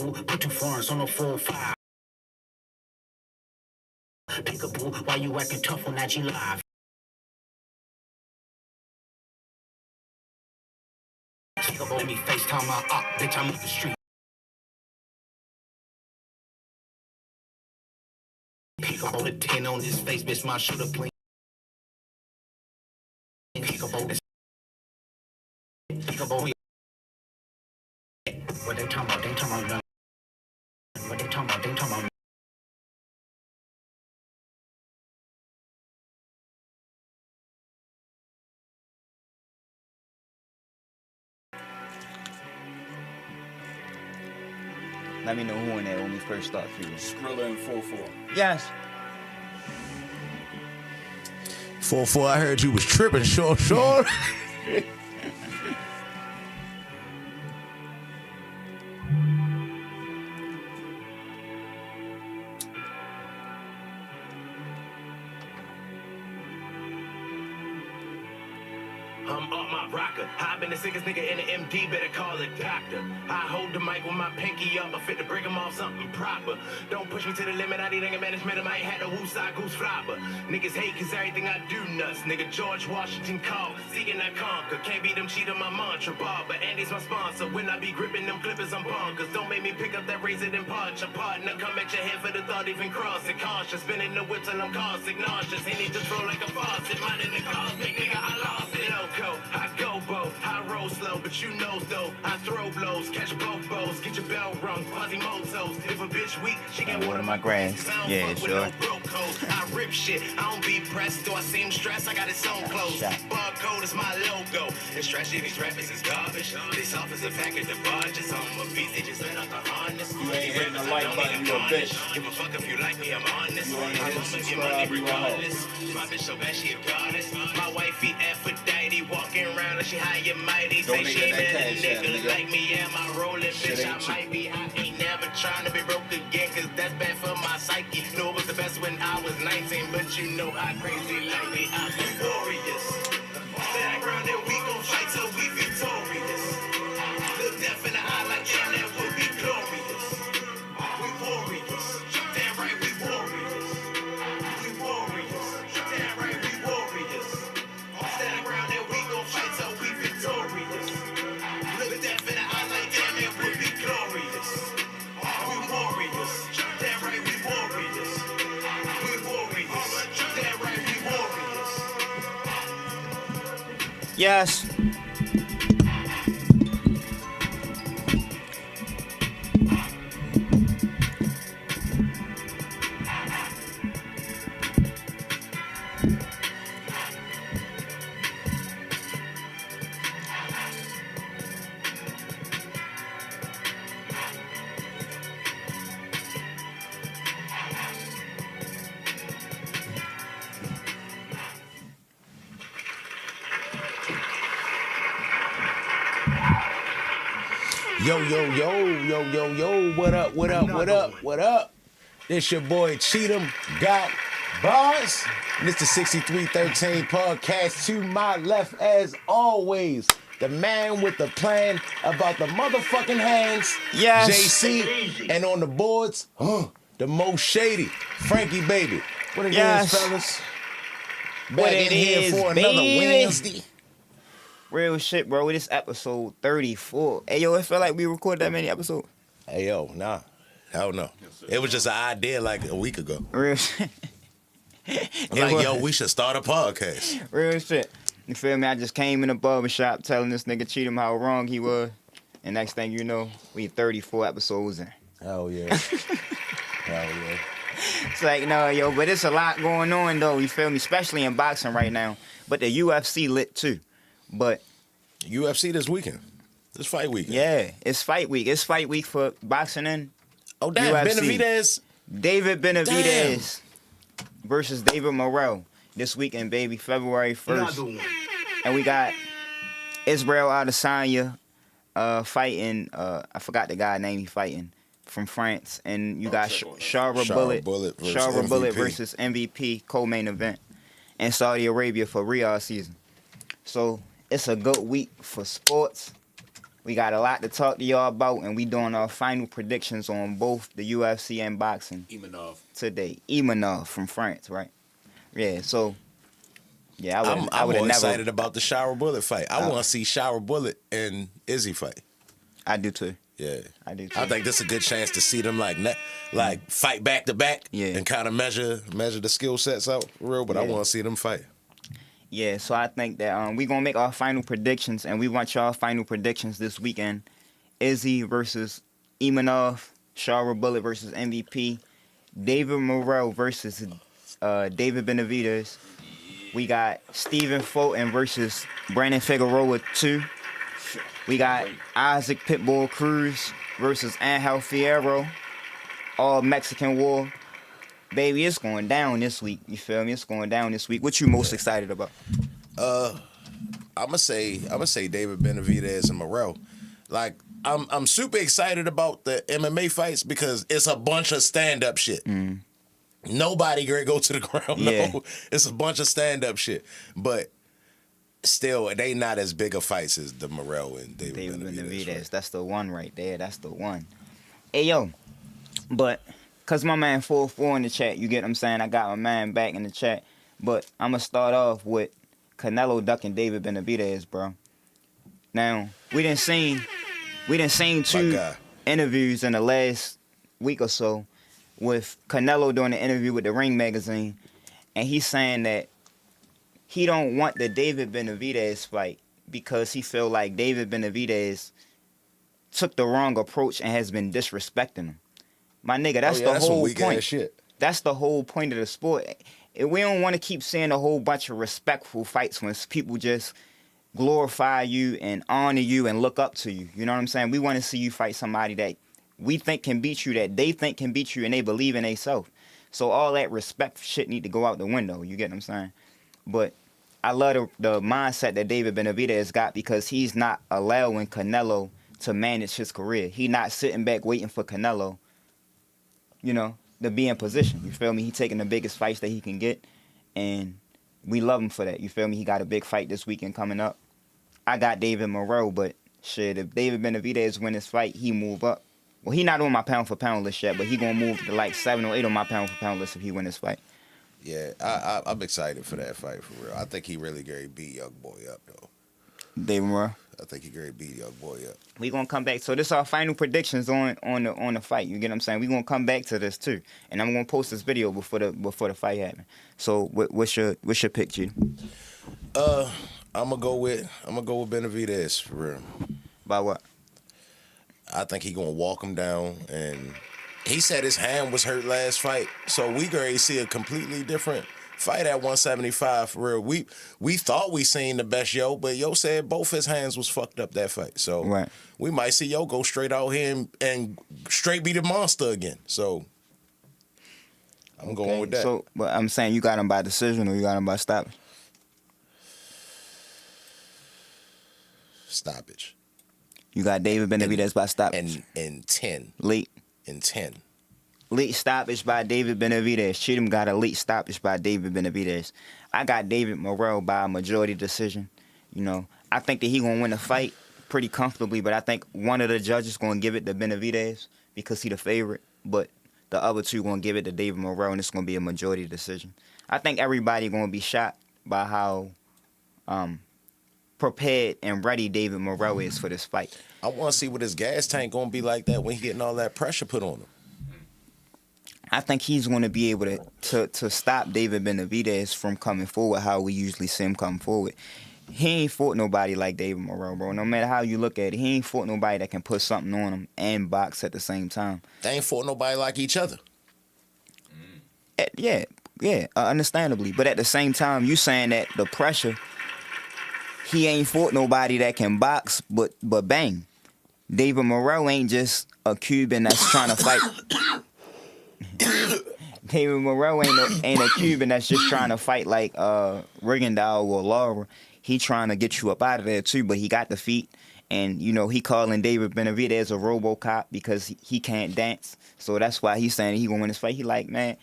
Peekaboo, put 2 foreigns on a 4-5. Peekaboo, why you acting tough on IG Live? Peekaboo, let me FaceTime my op, bitch, I'm up the street. Peekaboo, the 10 on his face, bitch, my shooter clean. Peekaboo, peekaboo. What they talking about? They talking about. What they talking about? They talking about. Let me know who in there when we first start for you. Skrilla and 4-4. Yes. 4-4, I heard you was tripping, sure. I'm up my rocker. I've been the sickest nigga in the MD, better call a doctor. I hold the mic with my pinky up. I fit to break them off something proper. Don't push me to the limit. I need anger management. I might have a woosah goose flopper. Niggas hate cause everything I do nuts. Nigga George Washington called. Seeking I conquer. Can't beat them, cheat on my mantra. Barber, Andy's my sponsor. When I be gripping them clippers, I'm bonkers. Don't make me pick up that razor and punch. A partner, come at your head for the thought, even cross it. Cautious, spinning the whip till I'm caustic, nauseous. Henny just flow like a faucet. Mine in the cosmic, nigga, I lost it. Loco, I go both. I roll slow, but you know though. I throw blows, catch both bows. Get your bell rung, Quasimotos. If a bitch weak, she can water my grass. Yeah, sure. I rip shit, I don't be pressed. Do I seem stressed? I got it so close. Barcode is my logo. It's trashy, these rappers is garbage. They soft as a package of barges. On my beats, they just let out the harness. You ain't hitting the like button, you a bitch. Give a fuck if you like me, I'm honest. You ain't I hitting love my subscribe, money you a hoe. regardless. My bitch so bad, she a goddess. My wifey Aphrodite, walking around like she high and mighty. Say Donate she ain't that met a cash app, nigga nigga. like me, am I rolling? Shit Bitch, I ain't cheap. might be. I ain't never trying to be broke again, cause that's bad for my psyche. Knew it was the best when I was 19, but you know I crazy like me. I'm victorious. Background that we gon' fight till we victorious. Look death in the eye like damn, that would be glorious. We warriors. Damn right, we warriors. We warriors. Damn right, we warriors. Stand ground that we gon' fight till we victorious. Look death in the eye like damn, that would be glorious. We warriors. Damn right, we warriors. We warriors. Damn right, we warriors. Yes. Yo, what up? This your boy Cheatham got bars. And it's the 6313 podcast. To my left, as always, the man with the plan about the motherfucking hands, Yes. JC, and on the boards, the most shady, Frankie baby. What it Yes. is, fellas? Back What in it here is, for another baby. Wednesday. Real shit, bro. This episode 34. Hey, yo, it felt like we recorded that many episodes. Hey, yo, nah. Hell no. It was just an idea like a week ago. Real shit. Like, yo, we should start a podcast. Real shit. You feel me? I just came in the barbershop telling this nigga Cheatham how wrong he was. And next thing you know, we 34 episodes in. Hell yeah. Hell yeah. It's like, no, yo, but it's a lot going on, though. You feel me? Especially in boxing right now. But the UFC lit, too. But UFC this weekend. This fight weekend. yeah, it's fight week. It's fight week for boxing and Oh, damn. UFC. Benavidez. David Benavidez versus David Morrell this weekend, baby, February 1st. And we got Israel Adesanya fighting, I forgot the guy's name he fighting, from France. And you got Shara Bullet versus MVP, co-main event, in Saudi Arabia for Riyadh season. So it's a good week for sports. We got a lot to talk to y'all about, and we doing our final predictions on both the UFC and boxing Imanov today. Imanov from France, right? Yeah, so, yeah, I'm would more have never... excited about the Shower Bullet fight. I want to see Shower Bullet and Izzy fight. I do too. Yeah, I do too. I think this is a good chance to see them like fight back to back, and kind of measure the skill sets out for real. But I want to see them fight. Yeah, so I think that we gonna make our final predictions, and we want y'all final predictions this weekend. Izzy versus Imanov, Shower Bullet versus MVP, David Morrell versus David Benavidez. We got Stephen Fulton versus Brandon Figueroa 2. We got Isaac Pitbull Cruz versus Angel Fierro. All Mexican War. Baby, it's going down this week. You feel me? It's going down this week. What you most excited about? I'ma say David Benavidez and Morrell. Like, I'm super excited about the MMA fights because it's a bunch of stand-up shit. Nobody gonna go to the ground. Yeah. No, it's a bunch of stand-up shit. But still, they not as big of fights as the Morrell and David Benavidez. Right? That's the one right there. That's the one. Hey, yo. But, because my man 4-4 in the chat, you get what I'm saying? I got my man back in the chat. But I'm going to start off with Canelo ducking David Benavidez, bro. Now, we done seen 2 interviews in the last week or so with Canelo doing an interview with the Ring magazine, and he's saying that he don't want the David Benavidez fight because he feel like David Benavidez took the wrong approach and has been disrespecting him. My nigga, that's the whole point. Shit. That's the whole point of the sport. We don't want to keep seeing a whole bunch of respectful fights when people just glorify you and honor you and look up to you. You know what I'm saying? We want to see you fight somebody that we think can beat you, that they think can beat you, and they believe in themselves. So all that respect shit need to go out the window. You get what I'm saying? But I love the mindset that David Benavidez got because he's not allowing Canelo to manage his career. He not sitting back waiting for Canelo, you know, to be in position. You feel me? He taking the biggest fights that he can get, and we love him for that. You feel me? He got a big fight this weekend coming up. I got David Morrell, but shit, if David Benavidez win this fight, he move up. Well, he not on my pound-for-pound list yet, but he going to move to like 7 or 8 on my pound-for-pound list if he win this fight. Yeah, I'm excited for that fight, for real. I think he really gonna beat Young Boy up, though. David Morrell? I think he gonna beat Young Boy up. We going to come back. So this is our final predictions on the fight. You get what I'm saying? We going to come back to this, too. And I'm going to post this video before the fight happens. So what's your pick, G? I'm gonna go with Benavidez, for real. By what? I think he gonna walk him down, and he said his hand was hurt last fight, so we gonna see a completely different fight at 175 for real. We thought we seen the best Yo, but Yo said both his hands was fucked up that fight, so we might see Yo go straight out here and straight beat a monster again. So I'm going with that. So, but I'm saying you got him by decision or you got him by stoppage? Stoppage. You got David Benavidez by stoppage. In 10. Late. In 10. Late stoppage by David Benavidez. Cheatham got a late stoppage by David Benavidez. I got David Morrell by a majority decision. You know, I think that he going to win the fight pretty comfortably, but I think one of the judges going to give it to Benavidez because he the favorite, but the other two going to give it to David Morrell, and it's going to be a majority decision. I think everybody going to be shocked by how prepared and ready David Morrell is for this fight. I want to see what his gas tank going to be like that when he getting all that pressure put on him. I think he's going to be able to stop David Benavidez from coming forward how we usually see him come forward. He ain't fought nobody like David Morrell, bro. No matter how you look at it, he ain't fought nobody that can put something on him and box at the same time. They ain't fought nobody like each other. Yeah, understandably. But at the same time, you saying that the pressure, he ain't fought nobody that can box, but bang. David Morrell ain't just a Cuban that's trying to fight. David Morrell ain't a Cuban that's just trying to fight like Rigondeaux or Laura. He trying to get you up out of there too, but he got the feet. And, you know, he calling David Benavidez a RoboCop because he can't dance. So that's why he's saying he gonna win this fight. He like, man,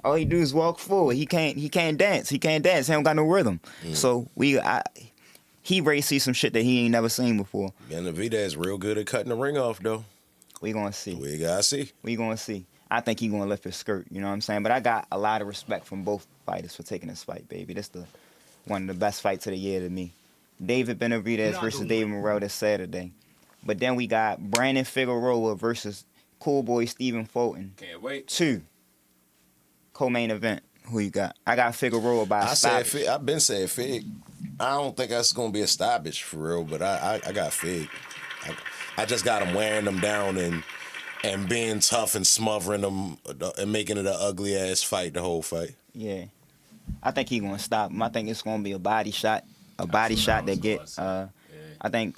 all he do is walk forward. He can't dance. He don't got no rhythm. So he ready to see some shit that he ain't never seen before. Benavidez is real good at cutting the ring off, though. We gonna see. We gotta see. We gonna see. I think he gonna lift his skirt. You know what I'm saying? But I got a lot of respect from both fighters for taking this fight, baby. This one of the best fights of the year to me. David Benavidez versus David Morrell this Saturday. But then we got Brandon Figueroa versus Cool Boy Stephen Fulton. Can't wait. 2 co-main event. Who you got? I got Figueroa by stoppage. I've been saying Fig. I don't think that's gonna be a stoppage for real, but I got Fig. I just got him wearing them down and being tough and smothering them and making it an ugly ass fight the whole fight. Yeah, I think he gonna stop him. I think it's gonna be a body shot. A body shot that get. I think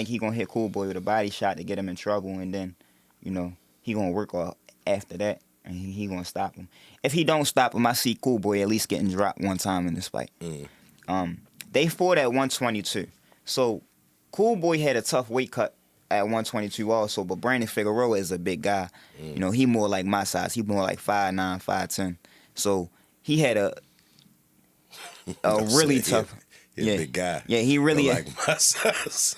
he gonna hit Cool Boy with a body shot to get him in trouble, and then, he gonna work off after that, and he gonna stop him. If he don't stop him, I see Cool Boy at least getting dropped one time in this fight. They fought at 122, so Cool Boy had a tough weight cut at 122 also, but Brandon Figueroa is a big guy. He more like my size. He more like 5'9", 5'10". So he had a really tough. He's a big guy. Yeah, he really like my size.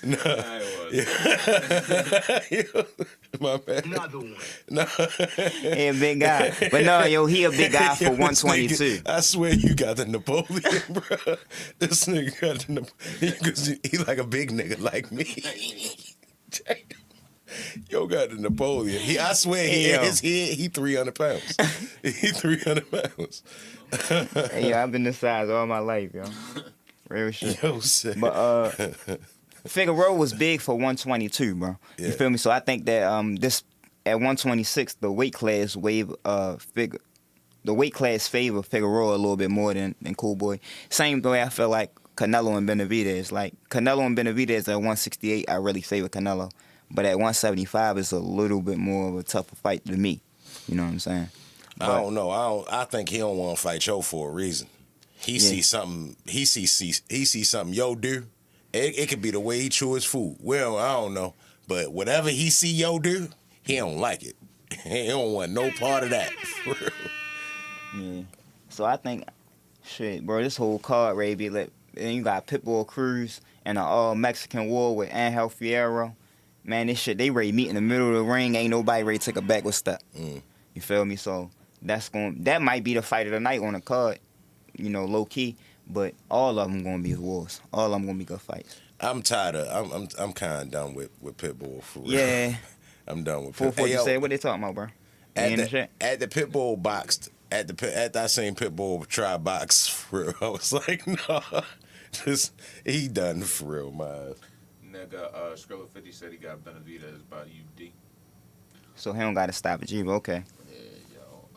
No. My man. Another one. No. He a big guy. But no, he a big guy for 122. I swear you got the Napoleon, bro. This nigga got the Napoleon. Because he like a big nigga like me. Yo got the Napoleon. I swear he 300 pounds. He 300 pounds. Hey, I've been this size all my life, yo. Real shit. Yo, shit. But Figueroa was big for 122, bro. Yeah. You feel me? So I think that this at 126, the weight class favor Figueroa a little bit more than Cool Boy. Same way I feel like Canelo and Benavidez. Like Canelo and Benavidez at 168, I really favor Canelo. But at 175, it's a little bit more of a tougher fight to me. You know what I'm saying? I don't know. I think he don't want to fight yo for a reason. He sees something. He sees something yo do. It could be the way he chew his food. Well, I don't know, but whatever he see yo do, he don't like it. He don't want no part of that. For real. Yeah. So I think, shit, bro, this whole card ready be lit. Then you got Pitbull Cruz and an all-Mexican war with Angel Fierro. Man, this shit, they ready to meet in the middle of the ring. Ain't nobody ready to take a backward step. You feel me? So that might be the fight of the night on the card, low key. But all of them gonna be wars. All of them gonna be good fights. I'm tired of. I'm kind of done with Pitbull for real. Yeah. I'm done with. What you say? What they talking about, bro? At the Pitbull boxed at that same Pitbull try box for real. I was like, no, he done for real, man. Nigga, Skrilla 50 said he got Benavidez by UD. So he don't got to stop it, G. Okay. Yeah, yo.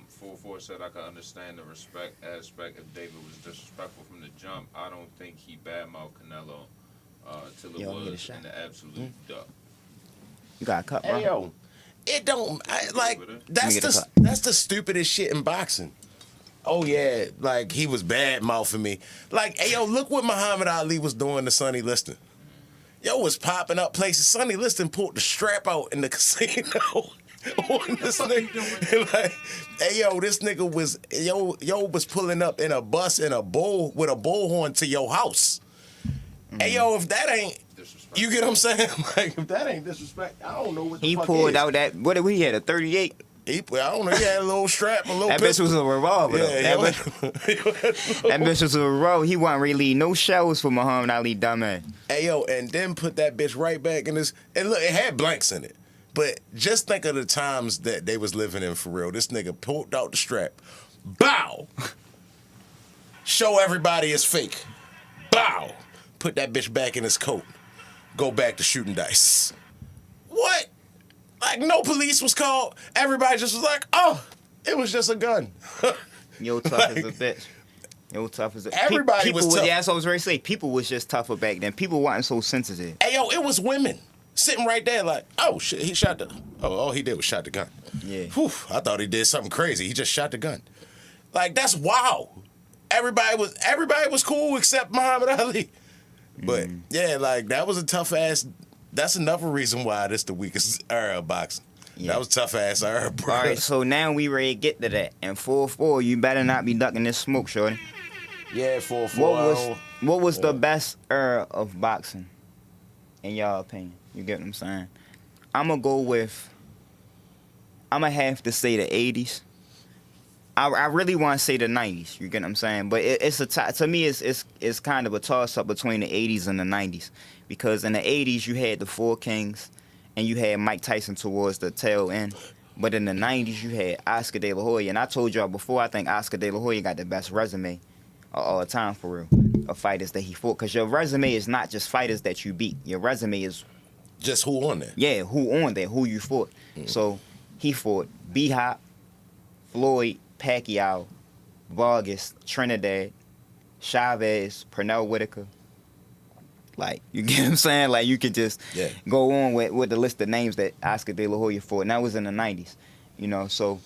44 said I can understand the respect aspect. If David was disrespectful from the jump, I don't think he badmouthed Canelo till it was in the absolute duck. You got a cut, bro. Hey, yo, it don't that's the stupidest shit in boxing. Oh yeah, like he was bad mouthing me. Like, hey yo, look what Muhammad Ali was doing to Sonny Liston. Yo was popping up places. Sonny Liston pulled the strap out in the casino on this nigga. Like, hey yo, this nigga was was pulling up in a bus in a bull with a bullhorn to your house. Hey yo, if that ain't you get what I'm saying? Like, if that ain't disrespect, I don't know what the fuck he pulled is. out that, what did we had, a 38? I don't know, he had a little strap, a little That pistol. bitch was a revolver. Yeah, That bitch was a revolver. He wasn't really leaving no shells for Muhammad Ali, dumbass. Hey, yo, and then put that bitch right back in this. And look, it had blanks in it. But just think of the times that they was living in for real. This nigga pulled out the strap. Bow! Show everybody it's fake. Bow! Put that bitch back in his coat. Go back to shooting dice. What? Like, no police was called. Everybody just was like, oh, it was just a gun. Yo, tough as a bitch. Yo, tough as a Everybody people was tough. Yeah, that's what I was ready to say. People was just tougher back then. People wasn't so sensitive. Hey, yo, it was women sitting right there like, oh, shit, he shot the... Oh, all he did was shot the gun. Yeah. Whew, I thought he did something crazy. He just shot the gun. Like, that's wow. Everybody was cool except Muhammad Ali. But, yeah, like, that was a tough-ass... That's another reason why this the weakest era of boxing. That was tough ass herb, bro. All right, so now we ready to get to that. And 4-4, you better not be ducking this smoke, shorty. Yeah, 4-4. What was the best era of boxing, in y'all opinion? You get what I'm saying? I'm going to have to say the 80s. I really want to say the 90s. You get what I'm saying? But to me, it's kind of a toss-up between the 80s and the 90s. Because in the 80s, you had the Four Kings, and you had Mike Tyson towards the tail end. But in the 90s, you had Oscar De La Hoya. And I told y'all before, I think Oscar De La Hoya got the best resume of all time, for real, of fighters that he fought. Because your resume is not just fighters that you beat. Your resume is... just who on there. Yeah, who on there, who you fought. So he fought B-Hop, Floyd, Pacquiao, Vargas, Trinidad, Chavez, Pernell Whitaker. Like, you get what I'm saying? Like, you could just go on with the list of names that Oscar De La Hoya fought. And that was in the 90s, you know, so...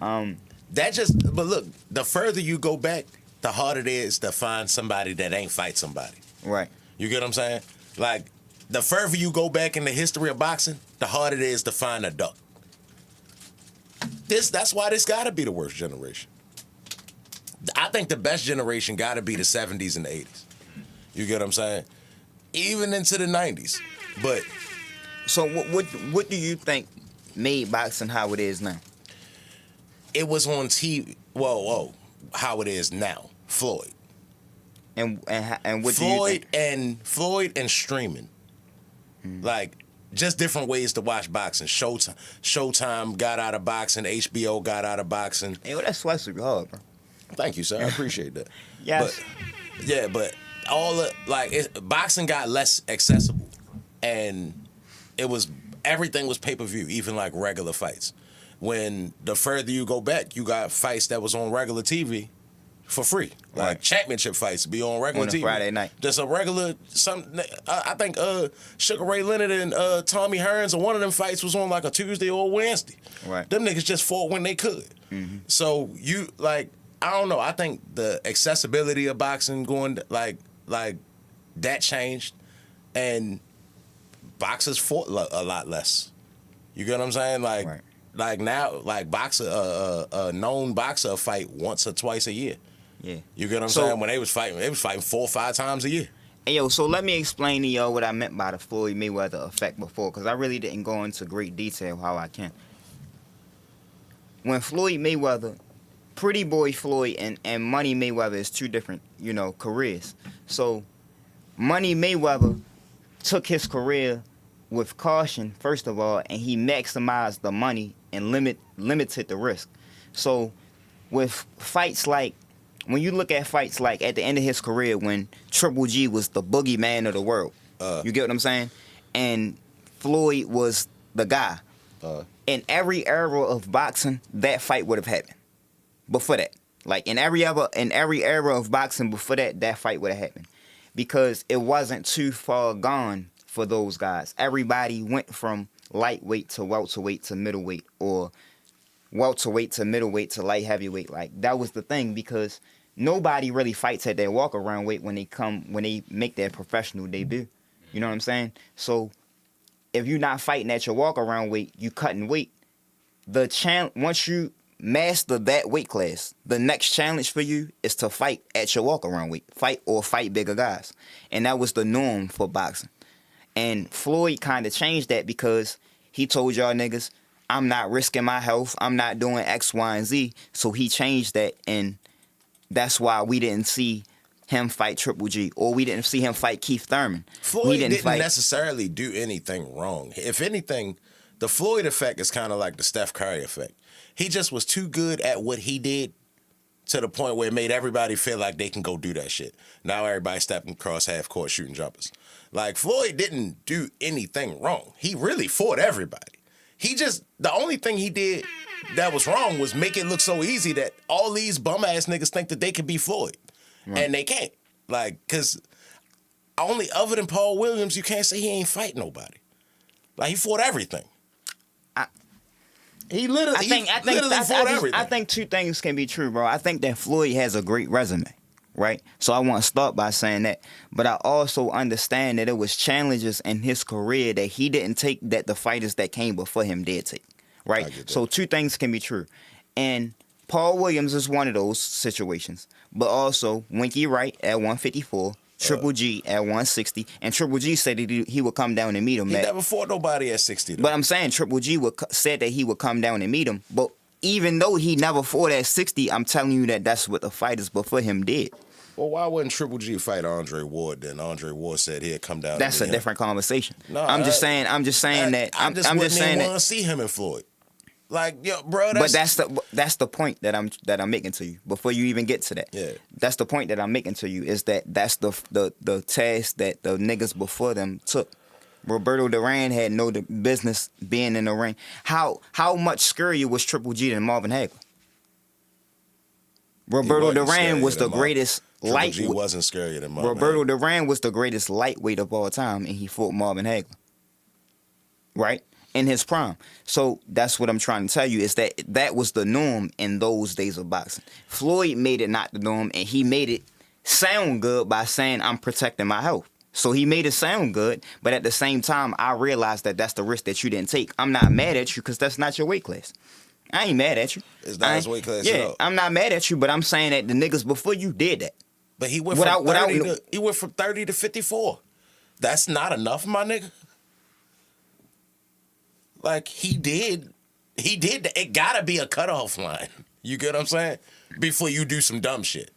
But look, the further you go back, the harder it is to find somebody that ain't fight somebody. Right. You get what I'm saying? Like, the further you go back in the history of boxing, the harder it is to find a duck. That's why this gotta be the worst generation. I think the best generation gotta be the 70s and the 80s. You get what I'm saying? Even into the 90s. But so what do you think made boxing how it is now? It was on TV. Whoa, how it is now. Floyd. And what do you think? Floyd and streaming. Like, just different ways to watch boxing. Showtime got out of boxing. HBO got out of boxing. Hey, well, that's super hard, bro. Thank you, sir. I appreciate that. Yes. But boxing got less accessible, and everything was pay-per-view, even like regular fights. When the further you go back, you got fights that was on regular TV for free, like championship fights be on regular TV. Friday night. Just a regular I think Sugar Ray Leonard and Tommy Hearns, or one of them fights was on like a Tuesday or a Wednesday. Right. Them niggas just fought when they could. Mm-hmm. So you I don't know. I think the accessibility of boxing going like that changed, and boxers fought a lot less. You get what I'm saying? Like now, like a known boxer fight once or twice a year. Yeah. You get what I'm saying? When they was fighting 4 or 5 times a year. Hey, yo, so let me explain to y'all what I meant by the Floyd Mayweather effect before, because I really didn't go into great detail how I can. When Floyd Mayweather, Pretty Boy Floyd and Money Mayweather is two different, careers. So Money Mayweather took his career with caution, first of all, and he maximized the money and limited the risk. So with fights like, when you look at fights like at the end of his career when Triple G was the boogeyman of the world, you get what I'm saying? And Floyd was the guy. In every era of boxing, that fight would have happened. Before that, like in every era of boxing before that, that fight would have happened, because it wasn't too far gone for those guys. Everybody went from lightweight to welterweight to middleweight, or welterweight to middleweight to light heavyweight. Like, that was the thing, because nobody really fights at their walk around weight when they make their professional debut. You know what I'm saying? So if you're not fighting at your walk around weight, you cutting weight. Once you master that weight class, the next challenge for you is to fight at your walk around weight. Fight bigger guys. And that was the norm for boxing. And Floyd kind of changed that, because he told y'all niggas, I'm not risking my health. I'm not doing X, Y, and Z. So he changed that, and that's why we didn't see him fight Triple G, or we didn't see him fight Keith Thurman. Floyd didn't necessarily do anything wrong. If anything, the Floyd effect is kind of like the Steph Curry effect. He just was too good at what he did to the point where it made everybody feel like they can go do that shit. Now everybody's stepping across half court shooting jumpers. Like, Floyd didn't do anything wrong. He really fought everybody. The only thing he did that was wrong was make it look so easy that all these bum-ass niggas think that they can be Floyd. Right. And they can't. Like, because only other than Paul Williams, you can't say he ain't fight nobody. Like, he fought everything. He literally fought everything. I think two things can be true, bro. I think that Floyd has a great resume, right? So I want to start by saying that. But I also understand that it was challenges in his career that he didn't take that the fighters that came before him did take. right? So two things can be true. And Paul Williams is one of those situations. But also, Winky Wright at 154, Triple G at 160, and Triple G said that he would come down and meet him. He never fought nobody at 60, though. But I'm saying Triple G said that he would come down and meet him. But even though he never fought at 60, I'm telling you that that's what the fighters before him did. Well, why wouldn't Triple G fight Andre Ward then? Andre Ward said he'd come down. That's a different conversation. No, I'm just saying that. I just want to see him and Floyd. Like, yo, bro. But that's the point that I'm making to you before you even get to that. Yeah. That's the point that I'm making to you is that's the task that the niggas before them took. Roberto Duran had no business being in the ring. How much scarier was Triple G than Marvin Hagler? Roberto Duran was the greatest lightweight. Triple G wasn't scarier than Marvin Roberto Hagler. Duran was the greatest lightweight of all time, and he fought Marvin Hagler. Right? In his prime. So that's what I'm trying to tell you is that was the norm in those days of boxing. Floyd made it not the norm, and he made it sound good by saying, I'm protecting my health. So he made it sound good, but at the same time, I realized that that's the risk that you didn't take. I'm not mad at you because that's not your weight class. I ain't mad at you. It's not his weight class at all. I'm not mad at you, but I'm saying that the niggas before you did that. But he went from 30 to 54. That's not enough, my nigga. Like, he did. It gotta be a cutoff line. You get what I'm saying? Before you do some dumb shit.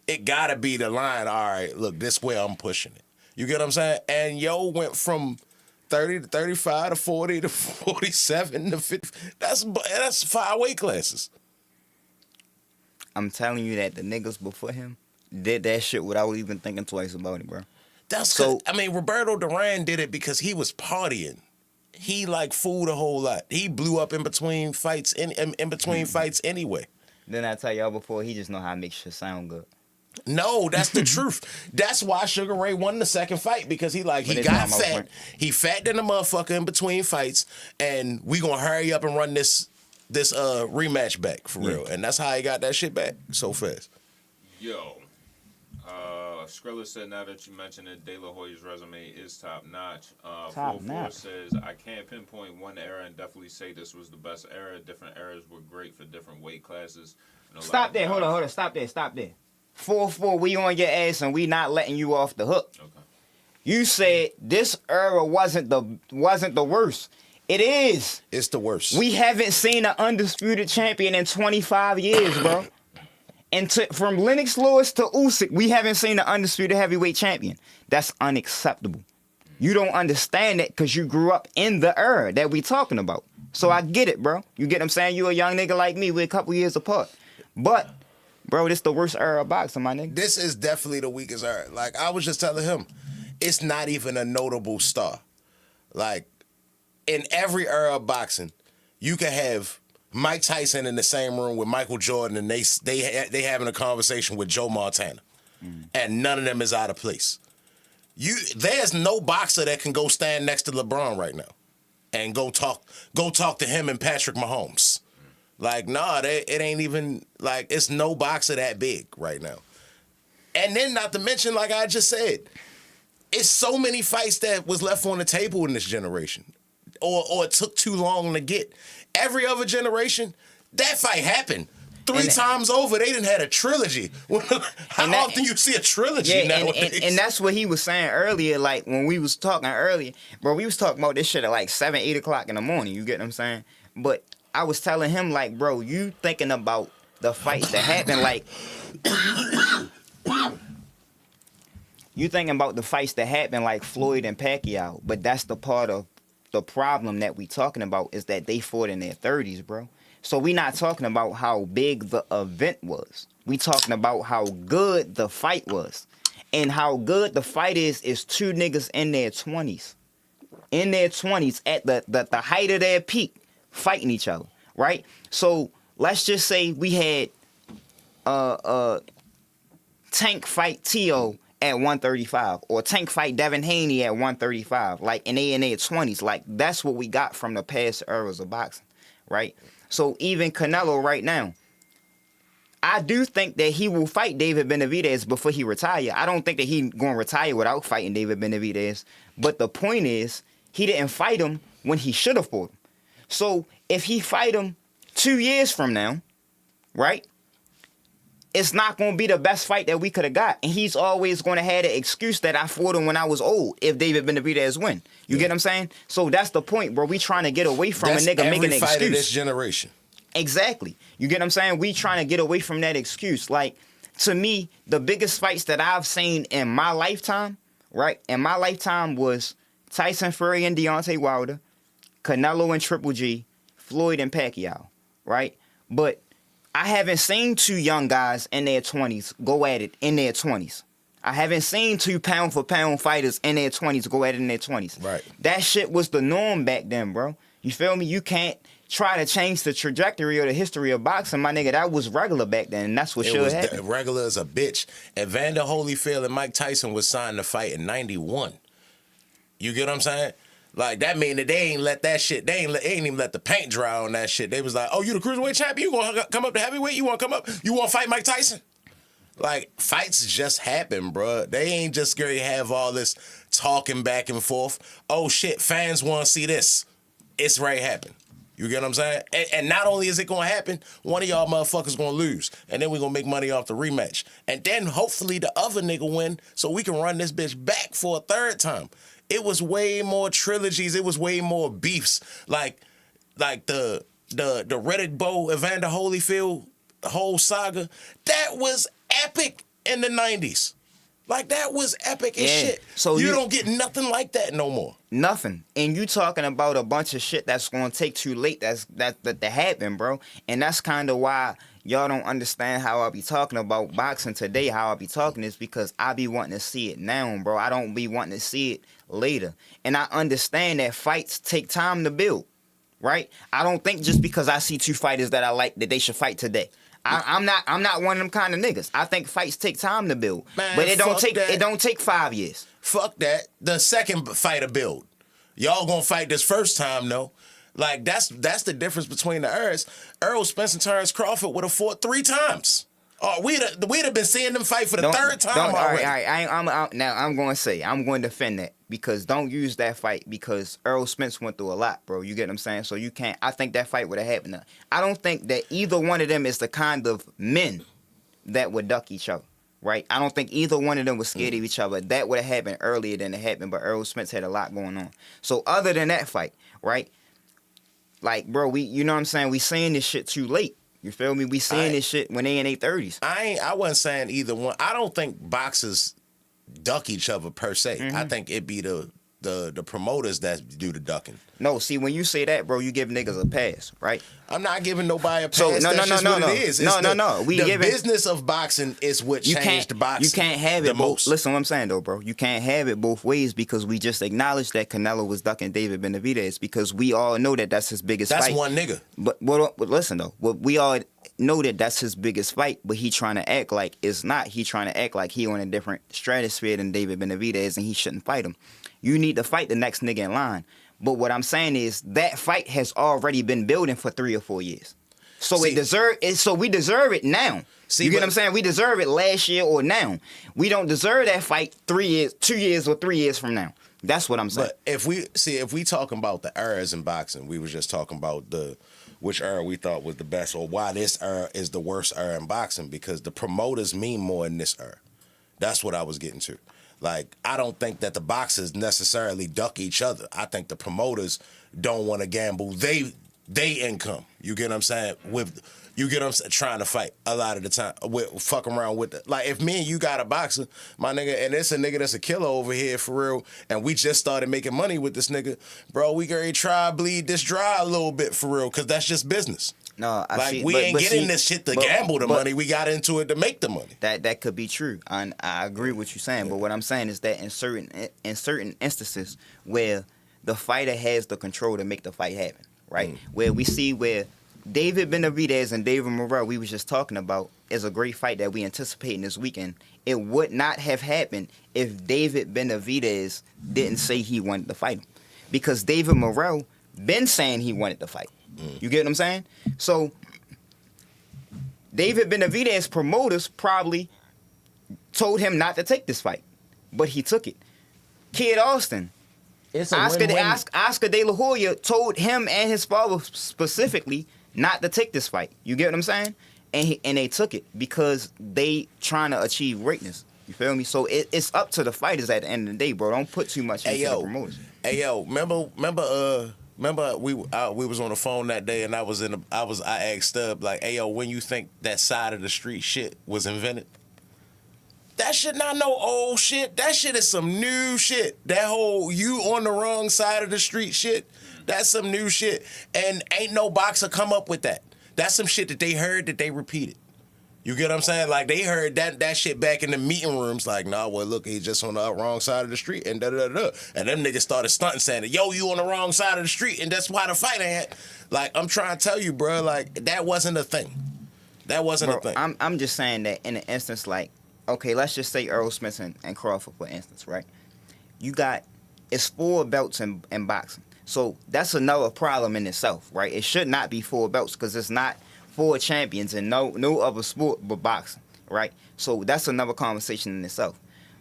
It gotta be the line, all right, look, this way I'm pushing it. You get what I'm saying? And yo went from 30 to 35 to 40 to 47 to 50. That's 5 weight classes. I'm telling you that the niggas before him did that shit without even thinking twice about it, bro. Roberto Duran did it because he was partying. He like fooled a whole lot. He blew up in between fights in between fights anyway. Didn't I tell y'all before? He just know how to make shit sound good. No, that's the truth. That's why Sugar Ray won the second fight because he got fat. He fat than a motherfucker in between fights, and we gonna hurry up and run this rematch back for real. And that's how he got that shit back so fast. Yo, Skrilla said now that you mentioned it, De La Hoya's resume is top notch. 44 says I can't pinpoint one era and definitely say this was the best era. Different eras were great for different weight classes. Stop there. Hold on. Stop there. 4-4, we on your ass and we not letting you off the hook. Okay. You said this era wasn't the worst. It is. It's the worst. We haven't seen an undisputed champion in 25 years, bro. And from Lennox Lewis to Usyk, we haven't seen an undisputed heavyweight champion. That's unacceptable. You don't understand that because you grew up in the era that we talking about. So I get it, bro. You get what I'm saying? You a young nigga like me. We're a couple years apart. But, bro, this the worst era of boxing, my nigga. This is definitely the weakest era. Like, I was just telling him, it's not even a notable star. Like, in every era of boxing, you can have Mike Tyson in the same room with Michael Jordan, and they having a conversation with Joe Montana, and none of them is out of place. There's no boxer that can go stand next to LeBron right now, and go talk to him and Patrick Mahomes. Like, nah, it ain't even like it's no boxer that big right now. And then not to mention, like I just said, it's so many fights that was left on the table in this generation, or it took too long to get. Every other generation, that fight happened 3 times over. They didn't had a trilogy. How often you see a trilogy nowadays? And that's what he was saying earlier. Like when we was talking earlier, bro, we was talking about this shit at like 7, 8 o'clock in the morning. You get what I'm saying? But I was telling him like, bro, you thinking about the fights that happened like. You thinking about the fights that happened like Floyd and Pacquiao, but that's the part of the problem that we talking about is that they fought in their 30s, bro. So we not talking about how big the event was. We talking about how good the fight was. And how good the fight is 2 niggas in their 20s. In their 20s at the height of their peak fighting each other, right? So let's just say we had Tank fight T.O. at 135 or Tank fight Devin Haney at 135, like in their 20s. Like that's what we got from the past eras of boxing, right? So even Canelo right now, I do think that he will fight David Benavidez before he retire. I don't think that he going to retire without fighting David Benavidez. But the point is, he didn't fight him when he should have fought him. So if he fight him 2 years from now, right? It's not going to be the best fight that we could have got. And he's always going to have the excuse that I fought him when I was old if David Benavidez win. You get what I'm saying? So that's the point, bro. We trying to get away from That's a nigga making an excuse. Every fight of this generation. Exactly. You get what I'm saying? We trying to get away from that excuse. Like, to me, the biggest fights that I've seen in my lifetime, right? In my lifetime was Tyson Fury and Deontay Wilder, Canelo and Triple G, Floyd and Pacquiao, right? But I haven't seen two young guys in their 20s go at it in their 20s. I haven't seen two pound-for-pound fighters in their 20s go at it in their 20s. Right. That shit was the norm back then, bro. You feel me? You can't try to change the trajectory or the history of boxing, my nigga. That was regular back then, and that's what should happen. Regular as a bitch. Evander Holyfield and Mike Tyson was signed to fight in 91. You get what I'm saying? Like, that mean that they ain't let that shit, they ain't even let the paint dry on that shit. They was like, oh, you the cruiserweight champion? You gonna come up to heavyweight? You wanna come up? You wanna fight Mike Tyson? Like, fights just happen, bro. They ain't just gonna have all this talking back and forth. Oh, shit, fans wanna see this. It's right happen. You get what I'm saying? And not only is it gonna happen, one of y'all motherfuckers gonna lose. And then we gonna make money off the rematch. And then hopefully the other nigga win so we can run this bitch back for a third time. It was way more trilogies. It was way more beefs. Like the Riddick Bowe, Evander Holyfield whole saga. That was epic in the 90s. Like, that was epic as shit. So you don't get nothing like that no more. Nothing. And you talking about a bunch of shit that's gonna take too late that happen, bro. And that's kind of why y'all don't understand how I be talking about boxing today. How I be talking is because I be wanting to see it now, bro. I don't be wanting to see it later. And I understand that fights take time to build, right? I don't think just because I see two fighters that I like that they should fight today. I'm not one of them kind of niggas. I think fights take time to build, man, but it don't take 5 years. Fuck that. The second fighter build. Y'all gonna fight this first time though. Like, that's the difference between the eras. Errol Spence and Terrence Crawford would have fought 3 times. Oh, we'd have been seeing them fight for the third time already. All right. Now I'm going to defend that, because don't use that fight, because Errol Spence went through a lot, bro. You get what I'm saying? So you can't. I think that fight would have happened. I don't think that either one of them is the kind of men that would duck each other, right? I don't think either one of them was scared of each other. That would have happened earlier than it happened, but Errol Spence had a lot going on. So other than that fight, right? Like, bro, you know what I'm saying? We seeing this shit too late. You feel me? We seeing this shit when they in their 30s. I wasn't saying either one. I don't think boxers duck each other per se. Mm-hmm. I think it be the promoters that do the ducking. No, see, when you say that, bro, you give niggas a pass, right? I'm not giving nobody a pass. So, That's just what it is. No. The business of boxing is what changed boxing. You can't have it the most. Listen what I'm saying, though, bro. You can't have it both ways, because we just acknowledged that Canelo was ducking David Benavidez, because we all know that that's his biggest fight. That's one nigga. But listen, though. We all know that that's his biggest fight, but he trying to act like it's not. He trying to act like he on a different stratosphere than David Benavidez, and he shouldn't fight him. You need to fight the next nigga in line. But what I'm saying is that fight has already been building for 3 or 4 years. So we deserve it now. You get what I'm saying? We deserve it last year or now. We don't deserve that fight 2 years or 3 years from now. That's what I'm saying. But if we talking about the eras in boxing, we was just talking about which era we thought was the best, or why this era is the worst era in boxing, because the promoters mean more in this era. That's what I was getting to. Like, I don't think that the boxers necessarily duck each other. I think the promoters don't want to gamble they income. You get what I'm saying? You get what I'm saying? Trying to fight a lot of the time. Fuck around with it. Like, if me and you got a boxer, my nigga, and it's a nigga that's a killer over here for real, and we just started making money with this nigga, bro, we gonna try bleed this dry a little bit for real, because that's just business. No, we ain't getting this shit to gamble the money. We got into it to make the money. That could be true. I agree with what you're saying. But what I'm saying is that in certain instances where the fighter has the control to make the fight happen, right? Where we see where David Benavidez and David Morrell, we was just talking about, is a great fight that we anticipating this weekend. It would not have happened if David Benavidez didn't say he wanted to fight him, because David Morrell been saying he wanted to fight. You get what I'm saying? So David Benavidez's promoters probably told him not to take this fight, but he took it. Kid Austin It's a Oscar, win-win. Oscar De La Hoya told him and his father specifically not to take this fight. You get what I'm saying? And they took it because they trying to achieve greatness. You feel me? So it's up to the fighters at the end of the day, bro. Don't put too much into the promoters. Hey yo, remember we was on the phone that day and I asked Stub like, hey yo, when you think that side of the street shit was invented? That shit not no old shit. That shit is some new shit. That whole you on the wrong side of the street shit, that's some new shit. And ain't no boxer come up with that. That's some shit that they heard that they repeated. You get what I'm saying? Like, they heard that shit back in the meeting rooms, like, nah, well, look, he's just on the wrong side of the street, and da-da-da-da. And them niggas started stunting, saying, yo, you on the wrong side of the street, and that's why the fight ain't. Like, I'm trying to tell you, bro, like, that wasn't a thing. That wasn't a thing. I'm just saying that in an instance, like, okay, let's just say Earl Spence and Crawford, for instance, right? It's 4 belts in boxing. So that's another problem in itself, right? It should not be 4 belts because it's not 4 champions in no other sport but boxing, right? So that's another conversation in itself.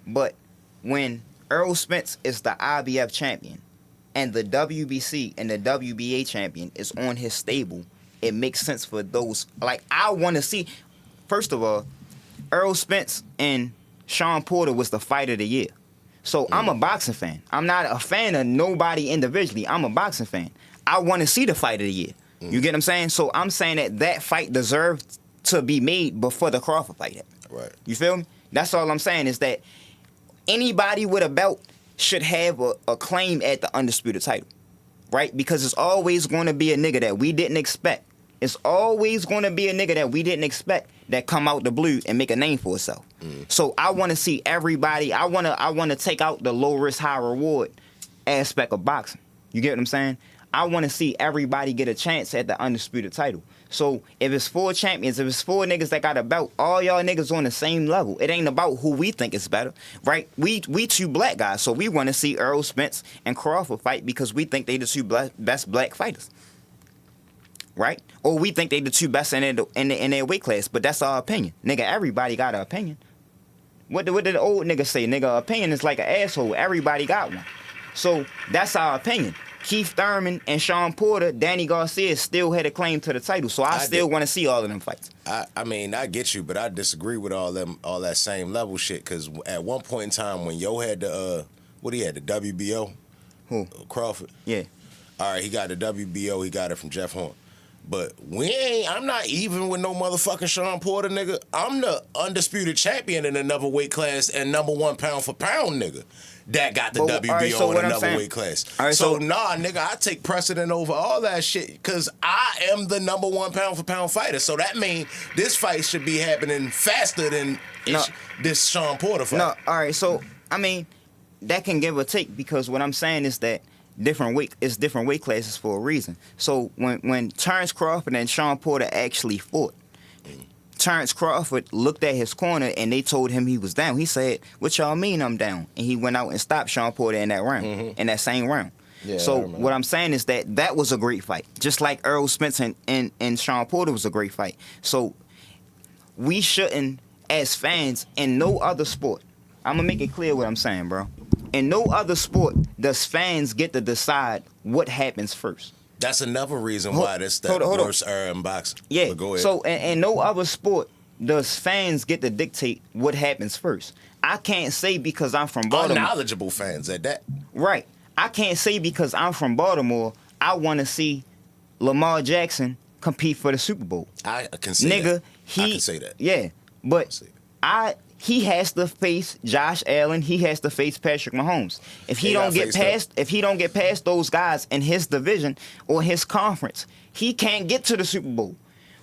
But when Earl Spence is the IBF champion and the WBC and the WBA champion is on his stable, it makes sense for those. Like, I want to see, first of all, Earl Spence and Sean Porter was the fight of the year. So I'm a boxing fan. I'm not a fan of nobody individually. I'm a boxing fan. I want to see the fight of the year. You get what I'm saying? So I'm saying that fight deserved to be made before the Crawford fight happened. Right. You feel me? That's all I'm saying is that anybody with a belt should have a claim at the undisputed title, right? Because it's always going to be a nigga that we didn't expect. It's always going to be a nigga that we didn't expect that come out the blue and make a name for itself. So I want to see everybody. I want to take out the low risk, high reward aspect of boxing. You get what I'm saying? I want to see everybody get a chance at the undisputed title. So if it's 4 champions, if it's 4 niggas that got a belt, all y'all niggas on the same level. It ain't about who we think is better, right? We 2 black guys, so we want to see Earl Spence and Crawford fight because we think they the 2 best black fighters, right? Or we think they the 2 best in their weight class. But that's our opinion, nigga. Everybody got an opinion. What did the old nigga say, nigga? Opinion is like an asshole. Everybody got one. So that's our opinion. Keith Thurman and Sean Porter, Danny Garcia still had a claim to the title. So I still want to see all of them fights. I mean, I get you, but I disagree with all that same level shit. Because at one point in time, when Yo had the the WBO, Who? Crawford. Yeah. All right, he got the WBO. He got it from Jeff Horn. But I'm not even with no motherfucking Sean Porter, nigga. I'm the undisputed champion in another weight class and #1 pound for pound, nigga. That got the WBO in another weight class. Right, so nah, nigga, I take precedent over all that shit because I am the #1 pound for pound fighter. So that means this fight should be happening faster than this Sean Porter fight. No, all right. So I mean, that can give or take because what I'm saying is that different weight classes for a reason. So when Terrence Crawford and Sean Porter actually fought, Terrence Crawford looked at his corner and they told him he was down. He said, "What y'all mean I'm down?" And he went out and stopped Sean Porter in that round, in that same round. Yeah, so what I'm saying is that was a great fight. Just like Earl Spence and Sean Porter was a great fight. So we shouldn't, as fans, in no other sport, I'm going to make it clear what I'm saying, bro. In no other sport does fans get to decide what happens first. That's another reason why this worst era in boxing. Yeah. But go ahead. So in no other sport does fans get to dictate what happens first. I can't say because I'm from Baltimore. Unknowledgeable fans at that. Right. I can't say because I'm from Baltimore, I want to see Lamar Jackson compete for the Super Bowl. I can say that. I can say that. Yeah. But he has to face Josh Allen. He has to face Patrick Mahomes. If he don't get past those guys in his division or his conference, he can't get to the Super Bowl.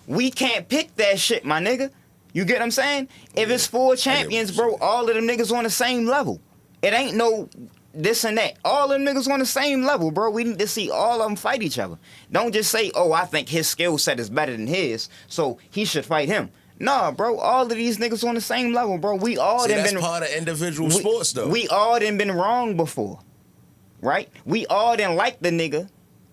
We can't pick that shit, my nigga. You get what I'm saying? If it's 4 champions, bro, all of them niggas on the same level. It ain't no this and that. All them niggas on the same level, bro. We need to see all of them fight each other. Don't just say, "Oh, I think his skill set is better than his, so he should fight him." Nah, bro, all of these niggas on the same level, bro. We all that's part of individual sports, though. We all done been wrong before, right? We all done like the nigga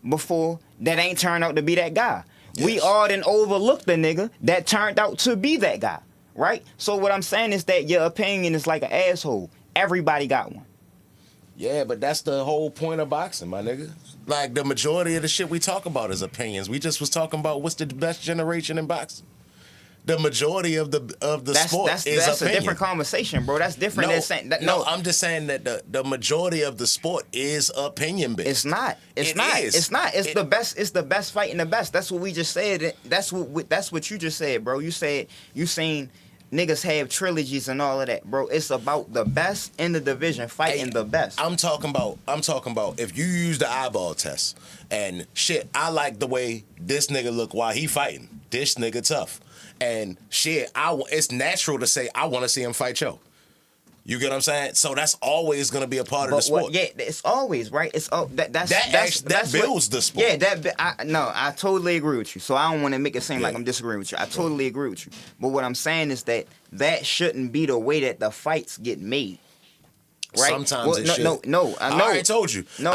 before that ain't turned out to be that guy. Yes. We all done overlooked the nigga that turned out to be that guy, right? So what I'm saying is that your opinion is like an asshole. Everybody got one. Yeah, but that's the whole point of boxing, my nigga. Like, the majority of the shit we talk about is opinions. We just was talking about what's the best generation in boxing. The majority of the sport is opinion. That's a different conversation, bro. That's different than saying that. No, I'm just saying that the majority of the sport is opinion based. It's not. It's not. It's the best. It's the best fighting the best. That's what we just said. That's what you just said, bro. You said you seen niggas have trilogies and all of that, bro. It's about the best in the division fighting the best. I'm talking about if you use the eyeball test and shit. I like the way this nigga look while he fighting. This nigga tough. And shit, it's natural to say I want to see him fight Joe. You get what I'm saying? So that's always going to be a part of the sport. Yeah, it's always right. It's that builds the sport. Yeah, I totally agree with you. So I don't want to make it seem like I'm disagreeing with you. I totally agree with you. But what I'm saying is that shouldn't be the way that the fights get made. Right? Sometimes it should. No. I already told you. No.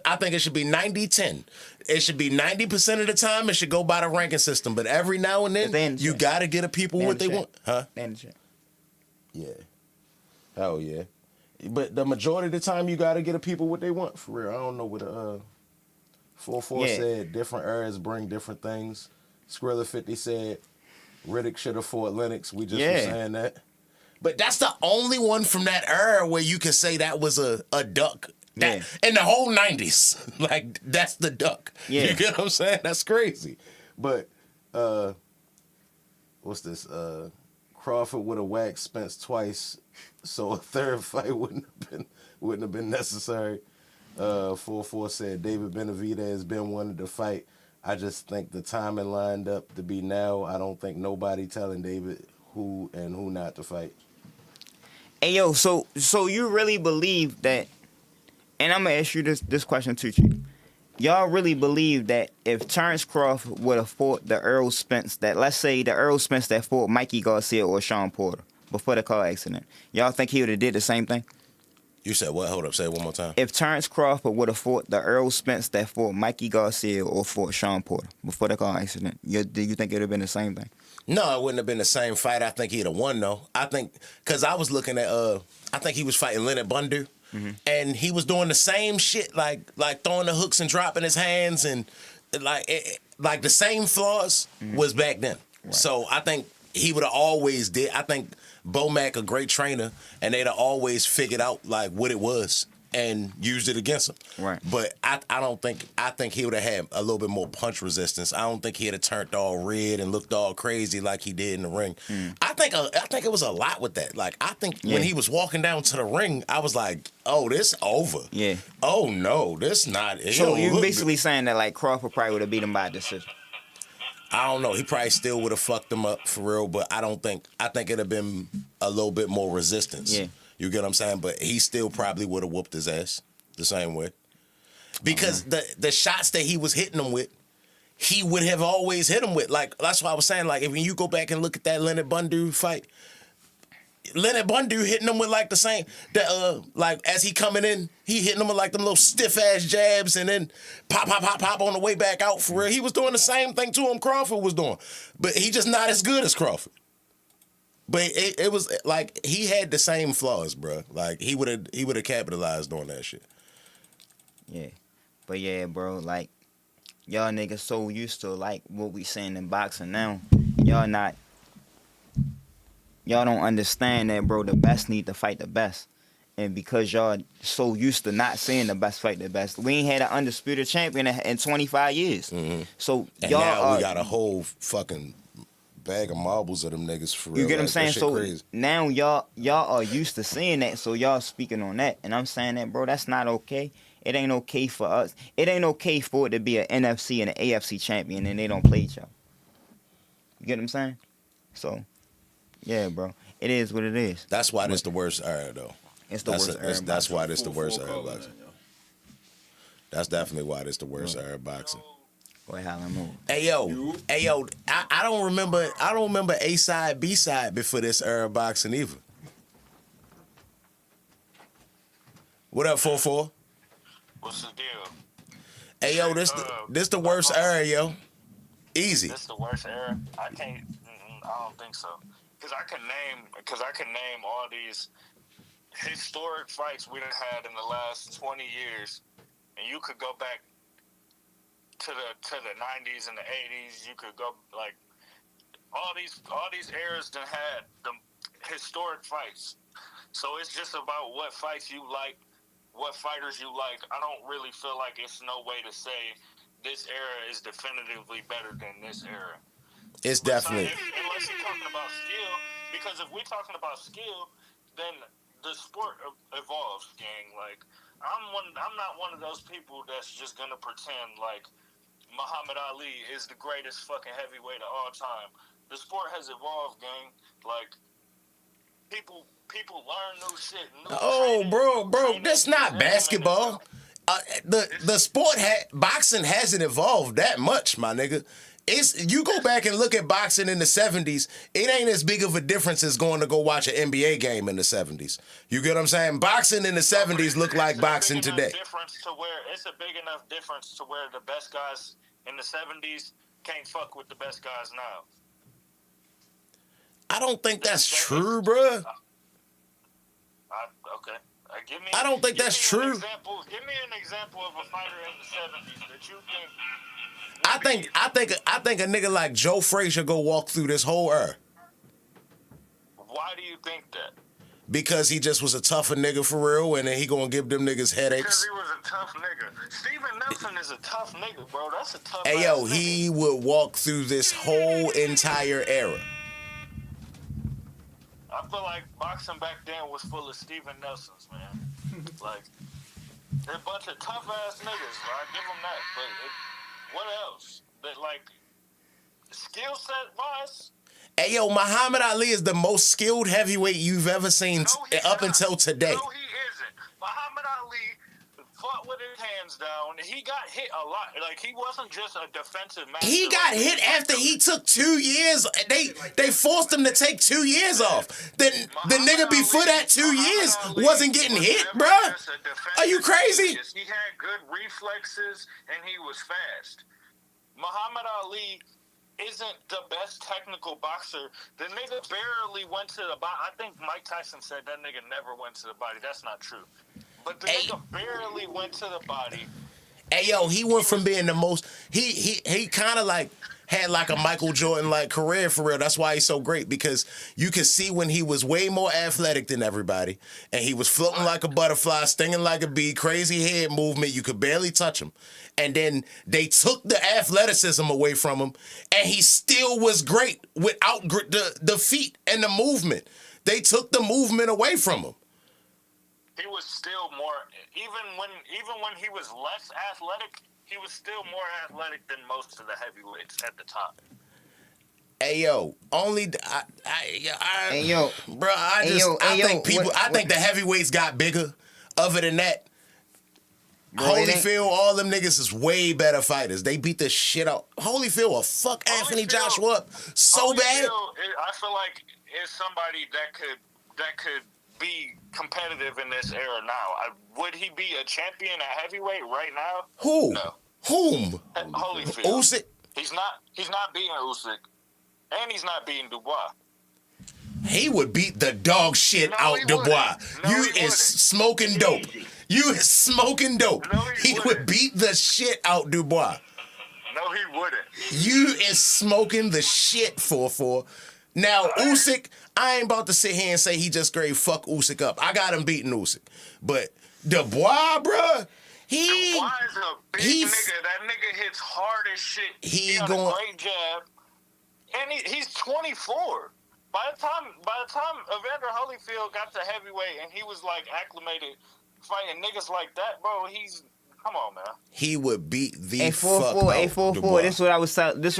I think it should be 90-10. It should be 90% of the time. It should go by the ranking system. But every now and then, you got to get the people what they want. Huh? Yeah. Hell yeah. But the majority of the time, you got to get the people what they want, for real. I don't know what 44 said. Different eras bring different things. Skrilla 50 said Riddick should have fought Lennox. We just were saying that. But that's the only one from that era where you can say that was a duck. In the whole 90s. Like, that's the duck. Yeah. You get what I'm saying? That's crazy. But, what's this? Crawford would have whacked Spence twice, so a third fight wouldn't have been necessary. 44 said David Benavidez has been wanted to fight. I just think the timing lined up to be now. I don't think nobody telling David who and who not to fight. Hey, yo, so you really believe that, and I'm going to ask you this question too, Chief. Y'all really believe that if Terrence Crawford would have fought the Errol Spence, that let's say the Errol Spence that fought Mikey Garcia or Sean Porter before the car accident, y'all think he would have did the same thing? You said what? Hold up, say it one more time. If Terrence Crawford would have fought the Errol Spence that fought Mikey Garcia or fought Sean Porter before the car accident, do you think it would have been the same thing? No, it wouldn't have been the same fight. I think he'd have won, though. I think, because I was looking at, I think he was fighting Leonard Bundu, and he was doing the same shit, like throwing the hooks and dropping his hands, and like the same flaws was back then. Right. So I think he would have always did. I think Bomac a great trainer, and they'd have always figured out like what it was and used it against him. Right. But I think he would have had a little bit more punch resistance. I don't think he'd have turned all red and looked all crazy like he did in the ring. I think it was a lot with that. Like, I think when he was walking down to the ring, I was like, oh, this over. Yeah. Oh no, this not. So you're basically saying that like Crawford probably would have beat him by decision. I don't know. He probably still would have fucked him up for real, but I think it'd have been a little bit more resistance. Yeah. You get what I'm saying? But he still probably would have whooped his ass the same way. Because the shots that he was hitting him with, he would have always hit him with. Like, that's what I was saying. Like, if you go back and look at that Leonard Bundu fight, Leonard Bundu hitting him with like the same, like as he coming in, he hitting him with like them little stiff ass jabs and then pop on the way back out for real. He was doing the same thing to him Crawford was doing. But he just not as good as Crawford. But it was like he had the same flaws, bro. Like he would have capitalized on that shit. Yeah, but yeah, bro. Like y'all niggas so used to like what we saying in boxing now. Y'all don't understand that, bro. The best need to fight the best, and because y'all so used to not seeing the best fight the best, we ain't had an undisputed champion in 25 years. So and now we got a whole fucking bag of marbles of them niggas for real. You get what I'm saying? So crazy. Now y'all are used to seeing that, so y'all speaking on that, and I'm saying that, bro, that's not okay. It ain't okay for us. It ain't okay for it to be an NFC and an AFC champion and they don't play each other. You get what I'm saying? So, yeah, bro, it is what it is. That's why this the worst era, though. It's the worst era. That's why this the worst era of boxing. That's definitely why this the worst era of boxing. Hey yo, I don't remember A side, B side before this era of boxing either. What up, 44? What's the deal? Hey yo, this the worst era, yo. Easy. This the worst era? I don't think so. Cause I can name all these historic fights we done had in the last 20 years, and you could go back to the 90s and the 80s. You could go like all these eras done had the historic fights. So it's just about what fights you like, what fighters you like. I don't really feel like it's no way to say this era is definitively better than this era. It's definitely. Unless you're talking about skill, because if we're talking about skill, then the sport evolves, gang. Like, I'm not one of those people that's just gonna pretend like Muhammad Ali is the greatest fucking heavyweight of all time. The sport has evolved, gang. Like, people learn new shit. Bro, that's not basketball. The sport boxing hasn't evolved that much, my nigga. You go back and look at boxing in the 70s, it ain't as big of a difference as going to go watch an NBA game in the 70s. You get what I'm saying? Boxing in the 70s look like boxing today. It's a big enough difference to where the best guys in the 70s can't fuck with the best guys now. I don't think that's true, bruh. Okay. I don't think that's true. Give me an example of a fighter in the 70s that you think. I think a nigga like Joe Frazier go walk through this whole era. Why do you think that? Because he just was a tougher nigga for real, and then he gonna give them niggas headaches. Because he was a tough nigga. Steven Nelson is a tough nigga, bro. That's a tough. Hey yo, nigga. he would walk through this whole entire era. I feel like boxing back then was full of Steven Nelsons, man. Like, they're a bunch of tough ass niggas. I give them that, but what else? That like skill set wise. Hey yo, Muhammad Ali is the most skilled heavyweight you've ever seen up until today. No, he isn't. Muhammad Ali fought with his hands down. He got hit a lot. Like, he wasn't just a defensive master. He got hit after he took 2 years. They forced him to take 2 years off. The nigga before that 2 years wasn't getting hit, bruh. Are you crazy? He had good reflexes and he was fast. Muhammad Ali isn't the best technical boxer. The nigga barely went to the body. I think Mike Tyson said that nigga never went to the body. That's not true. But the nigga barely went to the body. Hey yo, he went from being the most. He kind of like had like a Michael Jordan like career for real. That's why he's so great, because you can see when he was way more athletic than everybody, and he was floating like a butterfly, stinging like a bee, crazy head movement. You could barely touch him, and then they took the athleticism away from him, and he still was great without the feet and the movement. They took the movement away from him. He was still more, even when he was less athletic, he was still more athletic than most of the heavyweights at the top. Hey yo, Hey yo, bro, I think the heavyweights got bigger. Other than that, bro, Holyfield, all them niggas is way better fighters. They beat the shit out. Holyfield will fuck Anthony Joshua up so bad. I feel like it's somebody that could be competitive in this era now. Would he be a champion at heavyweight right now? Who? No. Whom? Holyfield. Usyk? He's not beating Usyk, and he's not beating Dubois. He would beat the dog shit out Dubois. You is smoking dope. You is smoking dope. He would beat the shit out Dubois. No, he wouldn't. You is smoking the shit 4-4. Now, Usyk, I ain't about to sit here and say he just straight fuck Usyk up. I got him beating Usyk. But Dubois, bruh, Dubois is a big nigga. That nigga hits hard as shit. He got a great jab. And he's 24. By the time Evander Holyfield got to heavyweight and he was like acclimated fighting niggas like that, bro, come on, man. He would beat the A fuck 4-4, out a 4-4. Dubois. This is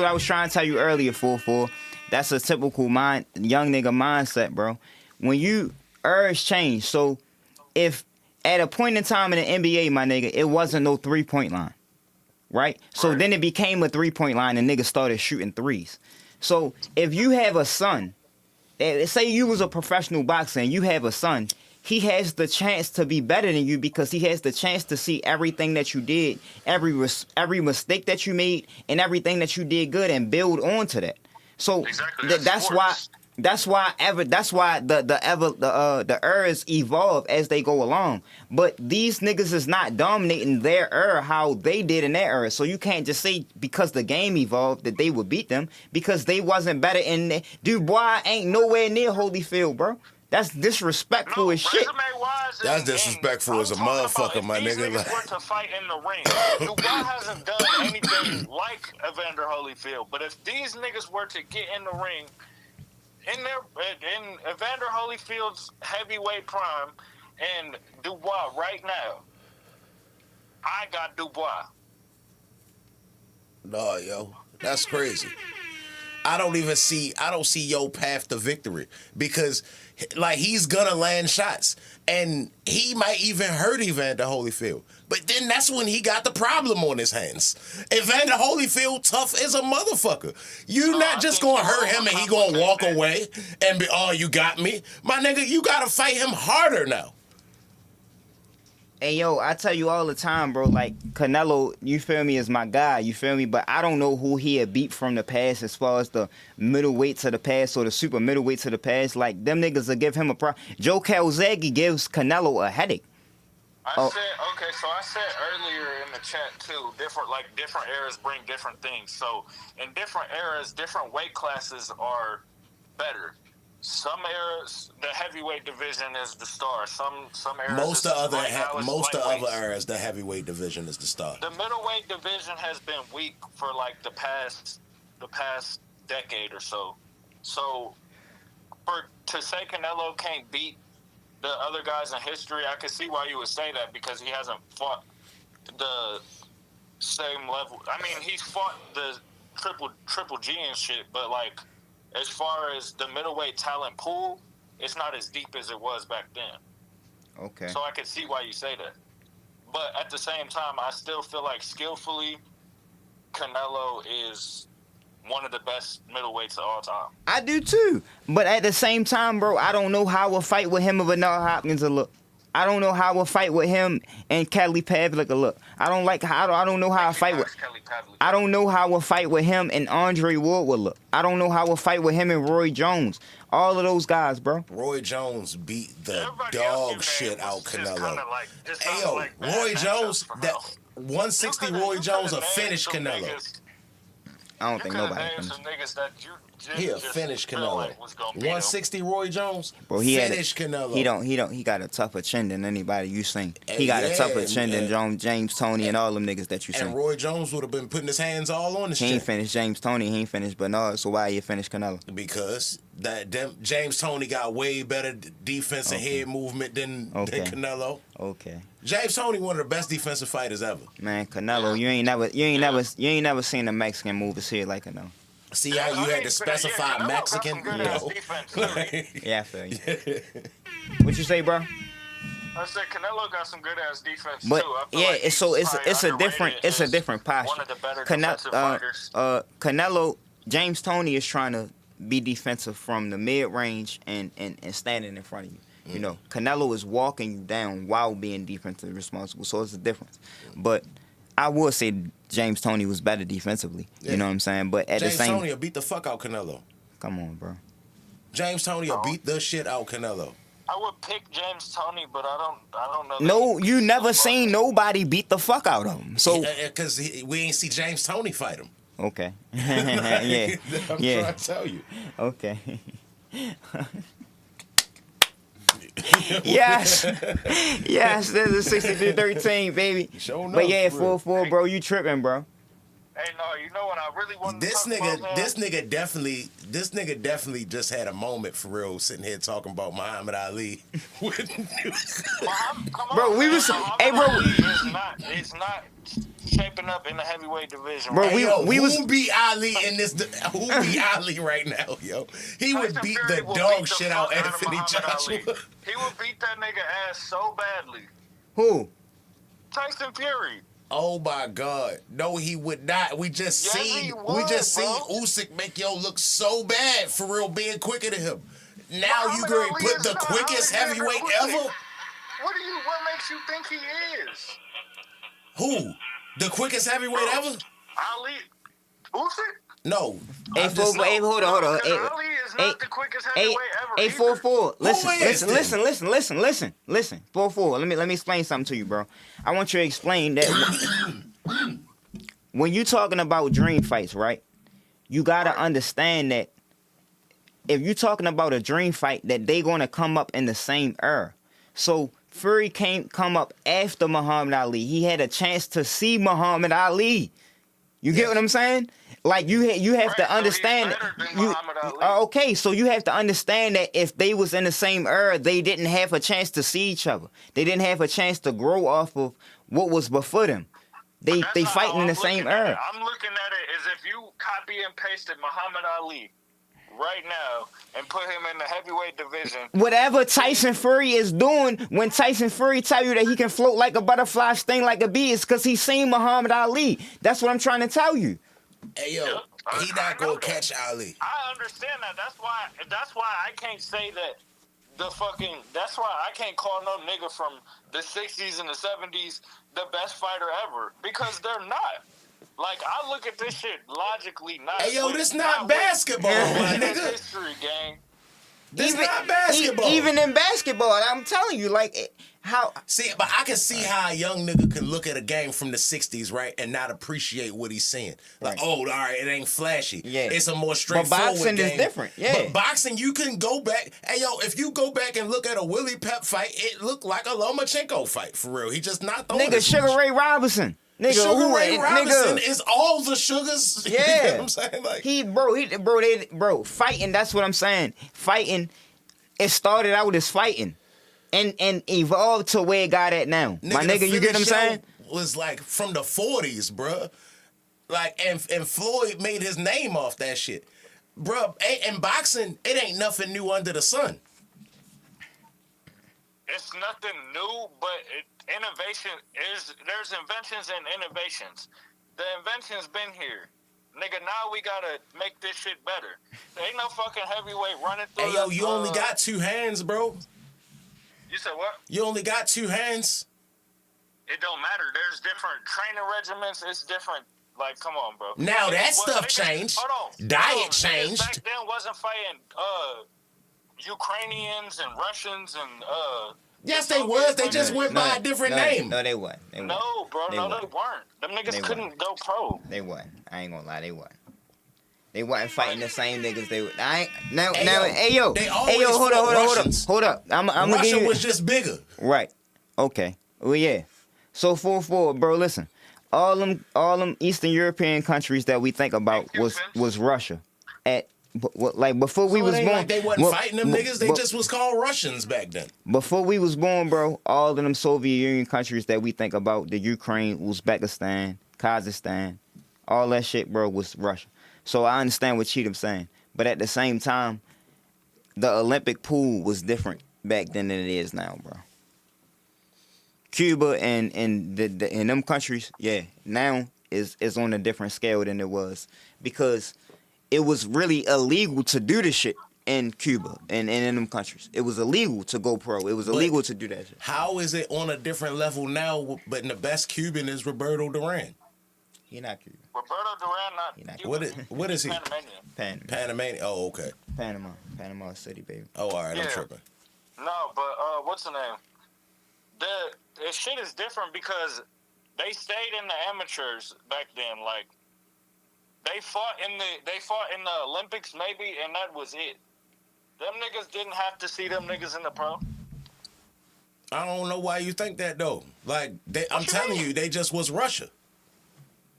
what I was trying to tell you earlier. 4-4. That's a typical young nigga mindset, bro. When you urge change, so if at a point in time in the NBA, my nigga, it wasn't no 3-point line, right? So then it became a 3-point line and niggas started shooting threes. So if you have a son, say you was a professional boxer and you have a son, he has the chance to be better than you because he has the chance to see everything that you did, every mistake that you made, and everything that you did good and build onto that. So exactly. that's why, That's why the eras evolve as they go along. But these niggas is not dominating their era how they did in their era. So you can't just say because the game evolved that they would beat them because they wasn't better in Dubois ain't nowhere near Holyfield, bro. That's disrespectful as shit. That's disrespectful as a motherfucker, my nigga. If these niggas were to fight in the ring, Dubois hasn't done anything like Evander Holyfield. But if these niggas were to get in the ring, in Evander Holyfield's heavyweight prime and Dubois right now, I got Dubois. No, yo, that's crazy. I don't see your path to victory because, like, he's gonna land shots and he might even hurt Evander Holyfield. But then that's when he got the problem on his hands. Evander Holyfield tough as a motherfucker. You not just gonna hurt him and he gonna walk away and be, oh, you got me, my nigga. You gotta fight him harder now. Hey, yo, I tell you all the time, bro, like, Canelo, you feel me, is my guy, you feel me? But I don't know who he had beat from the past as far as the middleweights of the past or the super middleweights of the past. Like, them niggas will give him a Joe Calzaghe gives Canelo a headache. I said earlier in the chat, too, different eras bring different things. So, in different eras, different weight classes are better. Some eras, the heavyweight division is the star. Some eras, most of other eras, the heavyweight division is the star. The middleweight division has been weak for like the past decade or so. So, to say Canelo can't beat the other guys in history, I can see why you would say that because he hasn't fought the same level. I mean, he's fought the triple G and shit, but like, as far as the middleweight talent pool, it's not as deep as it was back then. Okay. So I can see why you say that. But at the same time, I still feel like skillfully, Canelo is one of the best middleweights of all time. I do too. But at the same time, bro, I don't know how a fight with him and Bernard Hopkins will look. I don't know how a fight with him and Kelly Pavlik will look. I don't know how a fight with him and Andre Ward will look. I don't know how a fight with him and Roy Jones. All of those guys, bro. Roy Jones beat the dog shit out Canelo. Hey, yo, Roy Jones, that 160 Roy Jones will finish Canelo. I don't think nobody finished. He'll finish Canelo. 160 Roy Jones, bro, Canelo. He got a tougher chin than anybody you seen. He got a tougher chin than James Toney and all them niggas that you seen. And Roy Jones would have been putting his hands all on the shit. He ain't finished James Toney, he ain't finished Bernard, so why you finish Canelo? Because James Toney got way better defense and head movement than Canelo. Okay. James Toney, one of the best defensive fighters ever. Man, Canelo, you ain't never seen a Mexican move his head like Canelo. See how you had to specify Mexican? Yeah, I feel you. What you say, bro? I said Canelo got some good ass defense but, too. It's a different posture. One of the better defensive fighters. Canelo, James Toney is trying to be defensive from the mid range and standing in front of you. You know, Canelo is walking you down while being defensively responsible, so it's a difference. But I would say James Toney was better defensively. Yeah. You know what I'm saying? But at the same, James Toney will beat the fuck out Canelo. Come on, bro. James Toney will beat the shit out Canelo. I would pick James Toney, but I don't know. No, you never seen nobody beat the fuck out of him. So because we ain't see James Toney fight him. Okay. Yeah. I'm trying to tell you. Okay. Yes, there's a 6313, baby. But yeah, 4-4, bro, you tripping, bro. Hey, no, you know what I really want. This nigga definitely just had a moment for real, sitting here talking about Muhammad Ali. Bro, we was, hey, bro, it's not shaping up in the heavyweight division. Bro, right? who beat Ali in this? Who beat Ali right now, yo? He would beat the dog shit out Anthony Joshua. He would beat that nigga ass so badly. Who? Tyson Fury. Oh my God! No, he would not. We just seen Usyk make yo look so bad for real, being quicker than him. Now you going to put the quickest heavyweight ever? What makes you think he is? Who? The quickest heavyweight ever? Ali. Usyk? No. Hey, hold on. Ali is not the quickest heavyweight ever. 844. Listen. 44. Let me explain something to you, bro. I want you to explain that when you talking about dream fights, right? You gotta understand that if you're talking about a dream fight, that they gonna come up in the same era. So Fury can't come up after Muhammad Ali. He had a chance to see Muhammad Ali. You get what I'm saying? Like you have to understand. Okay, so you have to understand that if they was in the same era, they didn't have a chance to see each other. They didn't have a chance to grow off of what was before them. They fighting in the same era. I'm looking at it as if you copy and pasted Muhammad Ali right now and put him in the heavyweight division. Whatever Tyson Fury is doing, when Tyson Fury tell you that he can float like a butterfly, sting like a bee, it's because he's seen Muhammad Ali. That's what I'm trying to tell you. Hey yo, he not gonna catch Ali. I understand that. That's why I can't say that that's why I can't call no nigga from the 60s and the 70s the best fighter ever, because they're not. Like, I look at this shit logically. Hey yo, this not basketball, my nigga. History, gang. This not basketball. Even in basketball, I'm telling you, like, how... See, but I can see how a young nigga can look at a game from the 60s, right, and not appreciate what he's seeing. Like, oh, all right, it ain't flashy. Yeah. It's a more straightforward game. But boxing is different, yeah. But boxing, you can go back... Hey, yo, if you go back and look at a Willie Pep fight, it looked like a Lomachenko fight, for real. He just not throwing Nigga, Sugar Ray Robinson. Nigga, Sugar Ray Robinson is all the sugars. Yeah. You know what I'm saying? Like, fighting, that's what I'm saying. Fighting, it started out as fighting and evolved to where it got at now. My nigga, you get what I'm saying? Was like from the 40s, bruh. Like, and Floyd made his name off that shit. Bruh, in boxing, it ain't nothing new under the sun. It's nothing new, but innovation there's inventions and innovations. The invention's been here. Nigga, now we gotta make this shit better. There ain't no fucking heavyweight running through. Hey, yo, you only got two hands, bro. You said what? You only got two hands. It don't matter. There's different training regimens. It's different. Like, come on, bro. Now that stuff changed. Hold on. Diet changed. Back then wasn't fighting Ukrainians and Russians and yes, they was. They just went by a different name. No, they wasn't. No, bro. They weren't. Them niggas couldn't go pro. They wasn't. I ain't gonna lie. They wasn't. They wasn't fighting the same niggas. Hold up. I'm gonna Russia give you... was just bigger. Right. Okay. Well, yeah. So 4-4, bro. Listen, all them Eastern European countries that we think about was Russia. Before we was born, like they wasn't fighting them niggas. They just was called Russians back then. Before we was born, bro, all of them Soviet Union countries that we think about, the Ukraine, Uzbekistan, Kazakhstan, all that shit, bro, was Russia. So I understand what Cheatham's saying, but at the same time, the Olympic pool was different back then than it is now, bro. Cuba and them countries, yeah, now is on a different scale than it was, because it was really illegal to do this shit in Cuba and in them countries. It was illegal to go pro. It was illegal to do that shit. How is it on a different level now, but the best Cuban is Roberto Duran? He not Cuban. Roberto Duran not Cuban. What is he? Panamanian. Panamanian? Oh, okay. Panama City, baby. Oh, all right, I'm tripping. No, but what's the name? The shit is different because they stayed in the amateurs back then. Like, they fought in the Olympics maybe, and that was it. Them niggas didn't have to see them niggas in the pro. I don't know why you think that though. Like, I'm telling you, they just was Russia.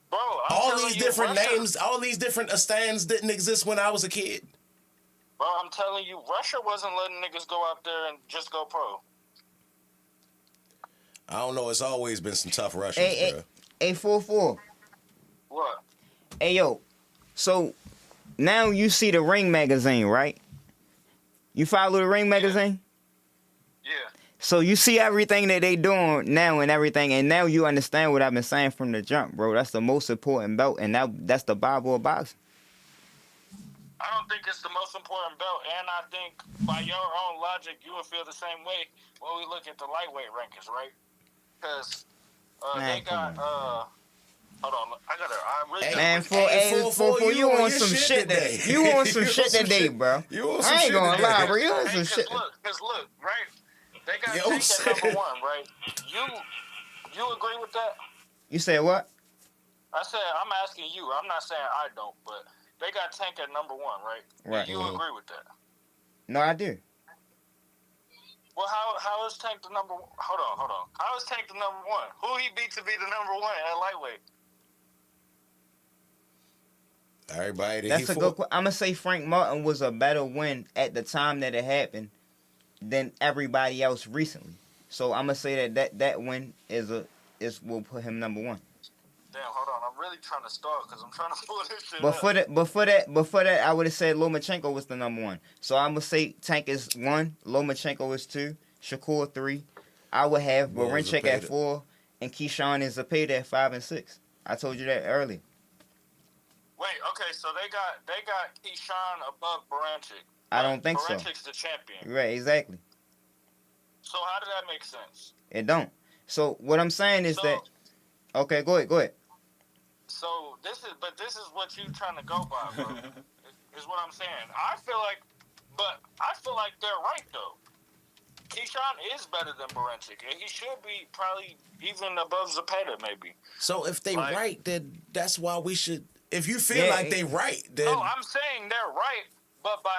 Bro, all these different names, all these different stands didn't exist when I was a kid. Bro, I'm telling you, Russia wasn't letting niggas go out there and just go pro. I don't know. It's always been some tough Russians, bro. 4-4. What? Hey, yo. So, now you see the Ring magazine, right? You follow the Ring magazine? Yeah. So, you see everything that they doing now and everything, and now you understand what I've been saying from the jump, bro. That's the most important belt, and that's the Bible of boxing. I don't think it's the most important belt, and I think by your own logic, you would feel the same way when we look at the lightweight rankings, right? Because they got, hold on, I really Man, for you on some shit today. You on some shit today, bro. I ain't gonna lie, bro. You on some shit. Cause look, right? They got Tank at number 1, right? You agree with that? You said what? I said I'm asking you. I'm not saying I don't, but they got Tank at number 1, right? Right. You agree with that? No, I do. Well, how is Tank the number? Hold on. How is Tank the number 1? Who he beat to be the number 1 at lightweight? Everybody. That's a good question. I'm gonna say Frank Martin was a better win at the time that it happened than everybody else recently. So I'm gonna say that win will put him number 1. Damn, hold on. I'm really trying to start because I'm trying to pull this shit Before that, I would have said Lomachenko was the number 1. So I'm gonna say Tank is 1, Lomachenko is 2, Shakur 3. I would have Barincek at 4, and Keyshawn and Zepeda at 5 and 6. I told you that earlier. Wait, okay, so they got Keyshawn above Barincek. I don't think so. Barincek's the champion. Right, exactly. So how did that make sense? It don't. So what I'm saying is that. Okay, go ahead. So this is what you trying to go by, bro. Is what I'm saying. I feel like they're right though. Keyshawn is better than Barincek, and he should be probably even above Zepeda, maybe. So if they right, then that's why we should. If you feel like they right, then no, I'm saying they're right, but by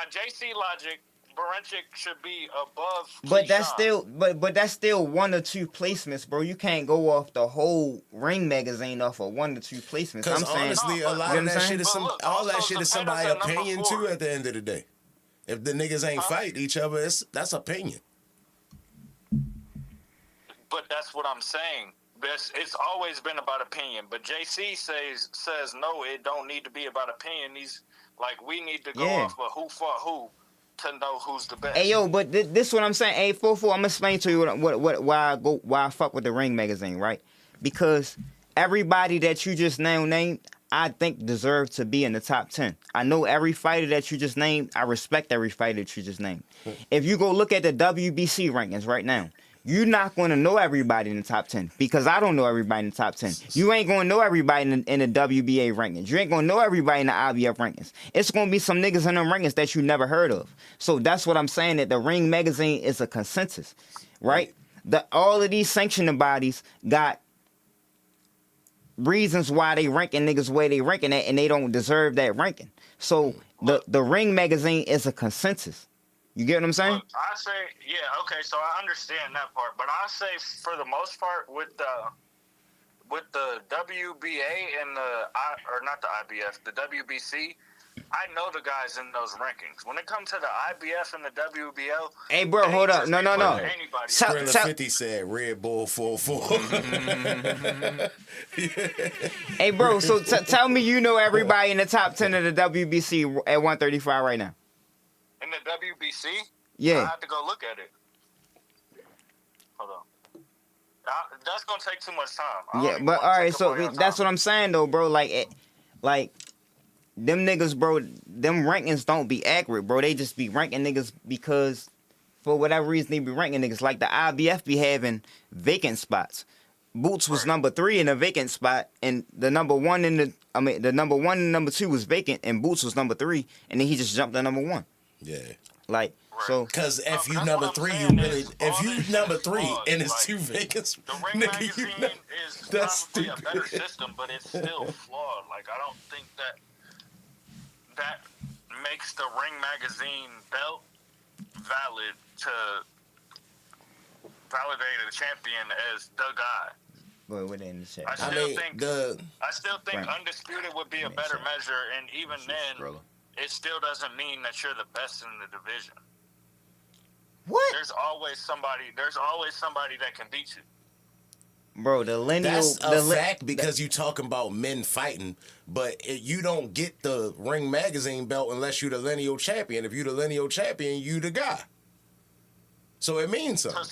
JC logic, Barincek should be above But Keyshawn. that's still but that's still 1 or 2 placements, bro. You can't go off the whole Ring magazine off of 1 or 2 placements. Because I'm honestly, saying, a lot of that shit is all that shit is somebody's opinion too. At the end of the day, if the niggas ain't fight each other, that's opinion. But that's what I'm saying. It's always been about opinion. But JC says no, it don't need to be about opinion. We need to go off of who fought who to know who's the best. Hey yo, but this what I'm saying. Hey, 44, I'm gonna explain to you why I fuck with the Ring magazine, right? Because everybody that you just named, I think deserve to be in the top 10. I know every fighter that you just named. I respect every fighter that you just named. If you go look at the WBC rankings right now, you're not going to know everybody in the top 10 because I don't know everybody in the top 10. You ain't going to know everybody in the WBA rankings. You ain't going to know everybody in the IBF rankings. It's going to be some niggas in them rankings that you never heard of. So that's what I'm saying, that the Ring magazine is a consensus, right? All of these sanctioning bodies got reasons why they ranking niggas where they ranking at, and they don't deserve that ranking. So the Ring magazine is a consensus. You get what I'm saying? Look, I say, okay, so I understand that part, but I say for the most part with the WBA and not the IBF, the WBC, I know the guys in those rankings. When it comes to the IBF and the WBO, hey bro, hold up, no. Thriller 50 said Red Bull 44. Hey bro, so tell me you know everybody in the top 10 of the WBC at 135 right now. In the WBC? Yeah. I have to go look at it. Hold on. That's going to take too much time. Yeah, but all right, so that's what I'm saying, though, bro. Like, them niggas, bro, them rankings don't be accurate, bro. They just be ranking niggas because for whatever reason they be ranking niggas. Like the IBF be having vacant spots. Boots was number 3 in a vacant spot, and the number 1 and number 2 was vacant, and Boots was number 3, and then he just jumped to number 1. Yeah. Like, so. Because if you number 3, if you number 3 and it's 2 vacants, the Ring magazine is that's probably stupid. a better system, but it's still flawed. Like, I don't think that makes the Ring magazine belt valid to validate a champion as the guy. Well, within the chat. I still think Undisputed would be a better measure, and even then, it still doesn't mean that you're the best in the division. What? There's always somebody that can beat you. Bro, the lineal... That's a fact because you talking about men fighting, but you don't get the Ring magazine belt unless you're the lineal champion. If you're the lineal champion, you the guy. So it means something.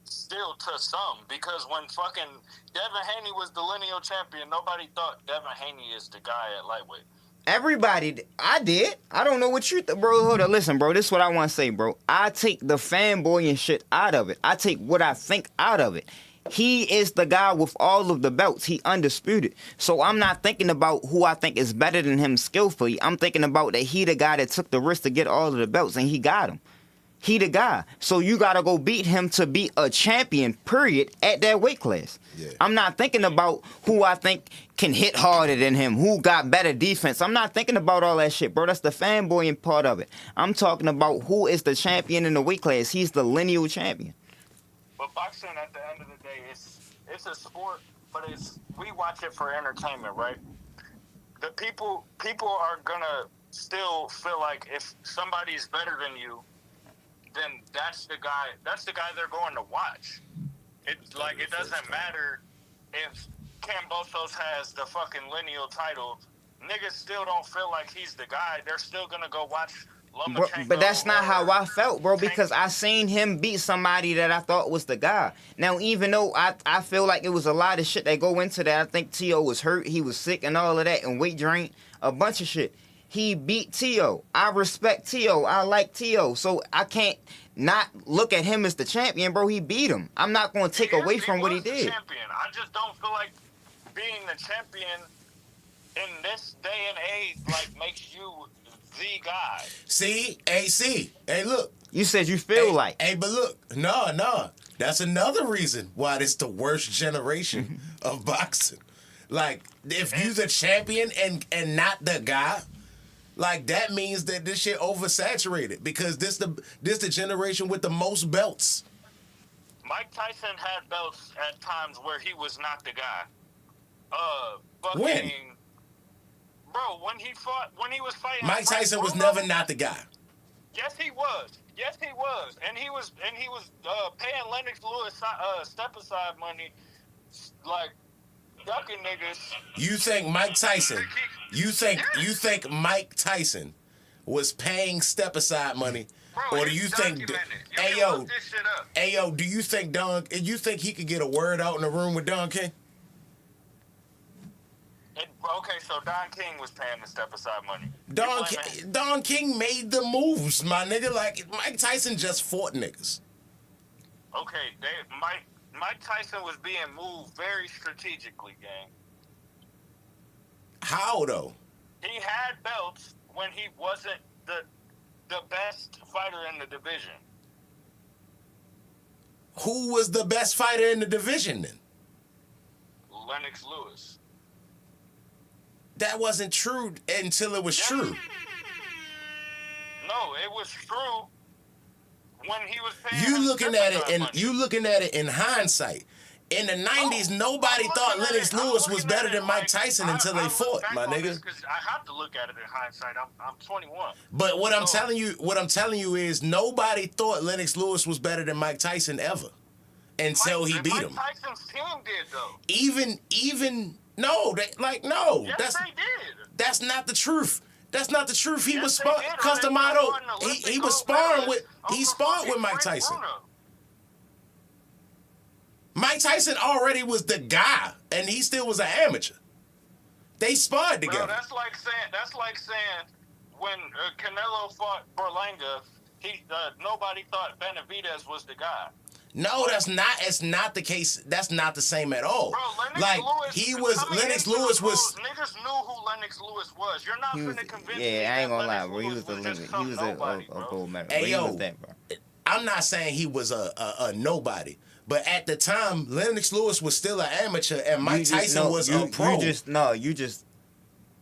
Still to some, because when fucking Devin Haney was the lineal champion, nobody thought Devin Haney is the guy at lightweight. Everybody, I did. I don't know what you... bro, hold on. Listen, bro, this is what I want to say, bro. I take the fanboy and shit out of it. I take what I think out of it. He is the guy with all of the belts. He undisputed. So I'm not thinking about who I think is better than him skillfully. I'm thinking about that he the guy that took the risk to get all of the belts, and he got him. He the guy. So you got to go beat him to be a champion, period, at that weight class. Yeah. I'm not thinking about who I think can hit harder than him, who got better defense. I'm not thinking about all that shit, bro. That's the fanboying part of it. I'm talking about who is the champion in the weight class. He's the lineal champion. But boxing, at the end of the day, it's a sport, but we watch it for entertainment, right? The people are gonna still feel like if somebody's better than you, then that's the guy they're going to watch. It doesn't matter if Kambosos has the fucking lineal title. Niggas still don't feel like he's the guy. They're still gonna go watch Lomachenko. But that's not how I felt, bro, because I seen him beat somebody that I thought was the guy. Now, even though I feel like it was a lot of shit that go into that, I think T.O. was hurt, he was sick and all of that, and weight drain, a bunch of shit. He beat T.O. I respect T.O. I like T.O. So I can't not look at him as the champion, bro. He beat him. I'm not going to take away from what he did. Champion. I just don't feel like being the champion in this day and age makes you the guy. See? Hey, look. You said you feel like. Hey, but look. No. That's another reason why it's the worst generation of boxing. Like, if you the champion and not the guy, like, that means that this shit oversaturated because this the generation with the most belts. Mike Tyson had belts at times where he was not the guy. When? Bro, when he was fighting Mike Tyson was never not the guy. Yes, he was. And he was paying Lennox Lewis step aside money, like ducking niggas. You think Mike Tyson? You think Mike Tyson was paying step aside money, bro, or do you think? Hey yo, do you think You think he could get a word out in the room with Don King? Okay, so Don King was paying the step aside money. Don King made the moves, my nigga. Like, Mike Tyson just fought niggas. Okay, Mike Tyson was being moved very strategically, gang. How though? He had belts when he wasn't the best fighter in the division. Who was the best fighter in the division then? Lennox Lewis. That wasn't true until it was true. No, it was true when he was paying. You looking at it in hindsight. In the 90s, nobody thought Lennox Lewis was better than Mike Tyson until they fought, my nigga. I have to look at it in hindsight. I'm 21. But what I'm telling you is nobody thought Lennox Lewis was better than Mike Tyson ever until he beat him. Mike Tyson's team did though. No, Yes, they did. That's not the truth. That's not the truth. He was Customato. He was sparring with. He sparred with Mike Tyson. Mike Tyson already was the guy, and he still was an amateur. They sparred together. Bro, that's like saying when Canelo fought Berlanga, nobody thought Benavidez was the guy. No, that's not. It's not the case. That's not the same at all. Bro, Lennox Lewis was. Niggas knew who Lennox Lewis was. You're not finna convince me. Yeah, I ain't gonna lie, bro. He was a gold medal. Hey, yo, he was that, bro. I'm not saying he was a nobody, but at the time, Lennox Lewis was still an amateur, and Mike Tyson was a pro. You just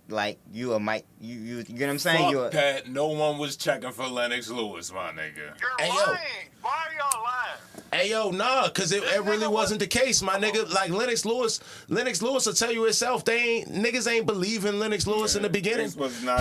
like you a Mike. You get what I'm saying? Fuck that. No one was checking for Lennox Lewis, my nigga. You're lying. Why are y'all lying? Hey yo, nah, cause it really wasn't the case, my nigga. Like Lennox Lewis will tell you itself. Niggas ain't believing Lennox Lewis in the beginning.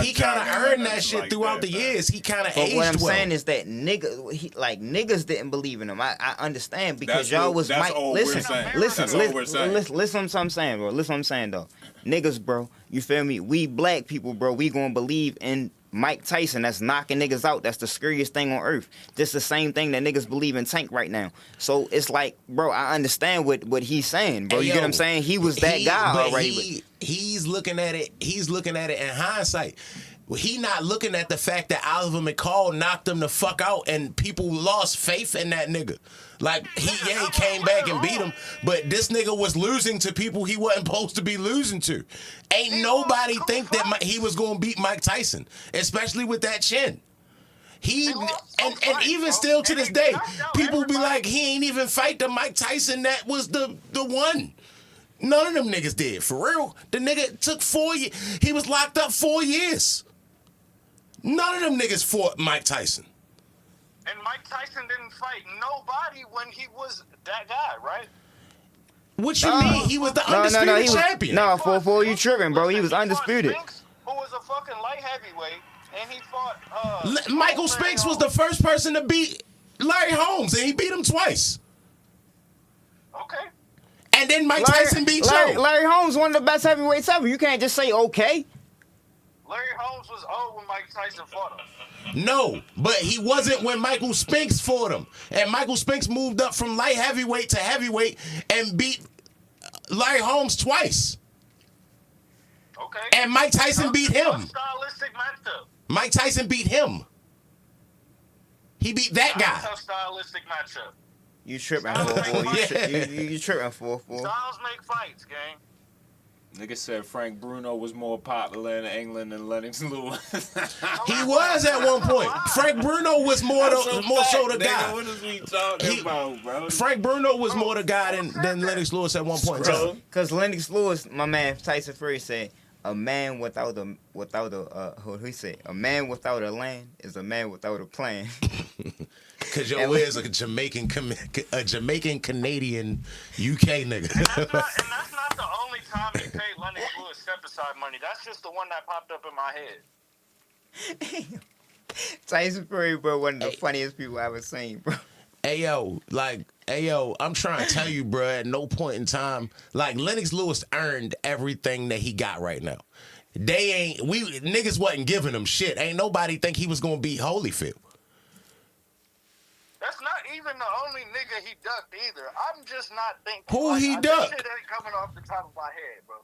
He kind of earned that shit throughout the years. He kind of aged well. What I'm saying is that niggas didn't believe in him. I understand because y'all was Mike. Listen what I'm saying, bro. Listen what I'm saying though. Niggas, bro, you feel me? We black people, bro, we gonna believe in Mike Tyson. That's knocking niggas out. That's the scariest thing on earth. Just the same thing that niggas believe in Tank right now. So it's like, bro, I understand what he's saying, bro. You get what I'm saying? He was that guy already. He's looking at it in hindsight. He not looking at the fact that Oliver McCall knocked him the fuck out and people lost faith in that nigga. Like, he came back and beat him, but this nigga was losing to people he wasn't supposed to be losing to. Ain't nobody think that he was going to beat Mike Tyson, especially with that chin. And even still to this day, people be like, he ain't even fight the Mike Tyson that was the one. None of them niggas did. For real, the nigga took 4 years. He was locked up 4 years. None of them niggas fought Mike Tyson. And Mike Tyson didn't fight nobody when he was that guy, right? What you mean? He was the undisputed champion. No, 4-4, you tripping, bro. He was undisputed. Spinks, who was a fucking light heavyweight, and he fought... Michael Spinks was the first person to beat Larry Holmes, and he beat him twice. Okay. And then Mike Tyson beat Joe. Larry Holmes, one of the best heavyweights ever. You can't just say okay. Larry Holmes was old when Mike Tyson fought him. No, but he wasn't when Michael Spinks fought him. And Michael Spinks moved up from light heavyweight to heavyweight and beat Larry Holmes twice. Okay. And Mike Tyson beat him. Stylistic matchup. Mike Tyson beat him. He beat that guy. Tough stylistic matchup. You tripping 4-4. You tripping 4-4. Styles make fights, gang. Nigga said Frank Bruno was more popular in England than Lennox Lewis. He was at one point. Frank Bruno was more so the guy. What is we talking about, bro? Frank Bruno was more the guy than Lennox Lewis at one point in time. Because Lennox Lewis, my man Tyson Fury said, a man without a land is a man without a plan. Because your way is a Jamaican Canadian UK nigga. And that's not the only time he paid Lennox Lewis step-aside money. That's just the one that popped up in my head. Tyson Fury, bro, one of the funniest people I ever seen, bro. Ayo, I'm trying to tell you, bro, at no point in time, like, Lennox Lewis earned everything that he got right now. Niggas wasn't giving him shit. Ain't nobody think he was going to beat Holyfield. That's not even the only nigga he ducked either. I'm just not thinking. Who he ducked? This shit ain't coming off the top of my head, bro.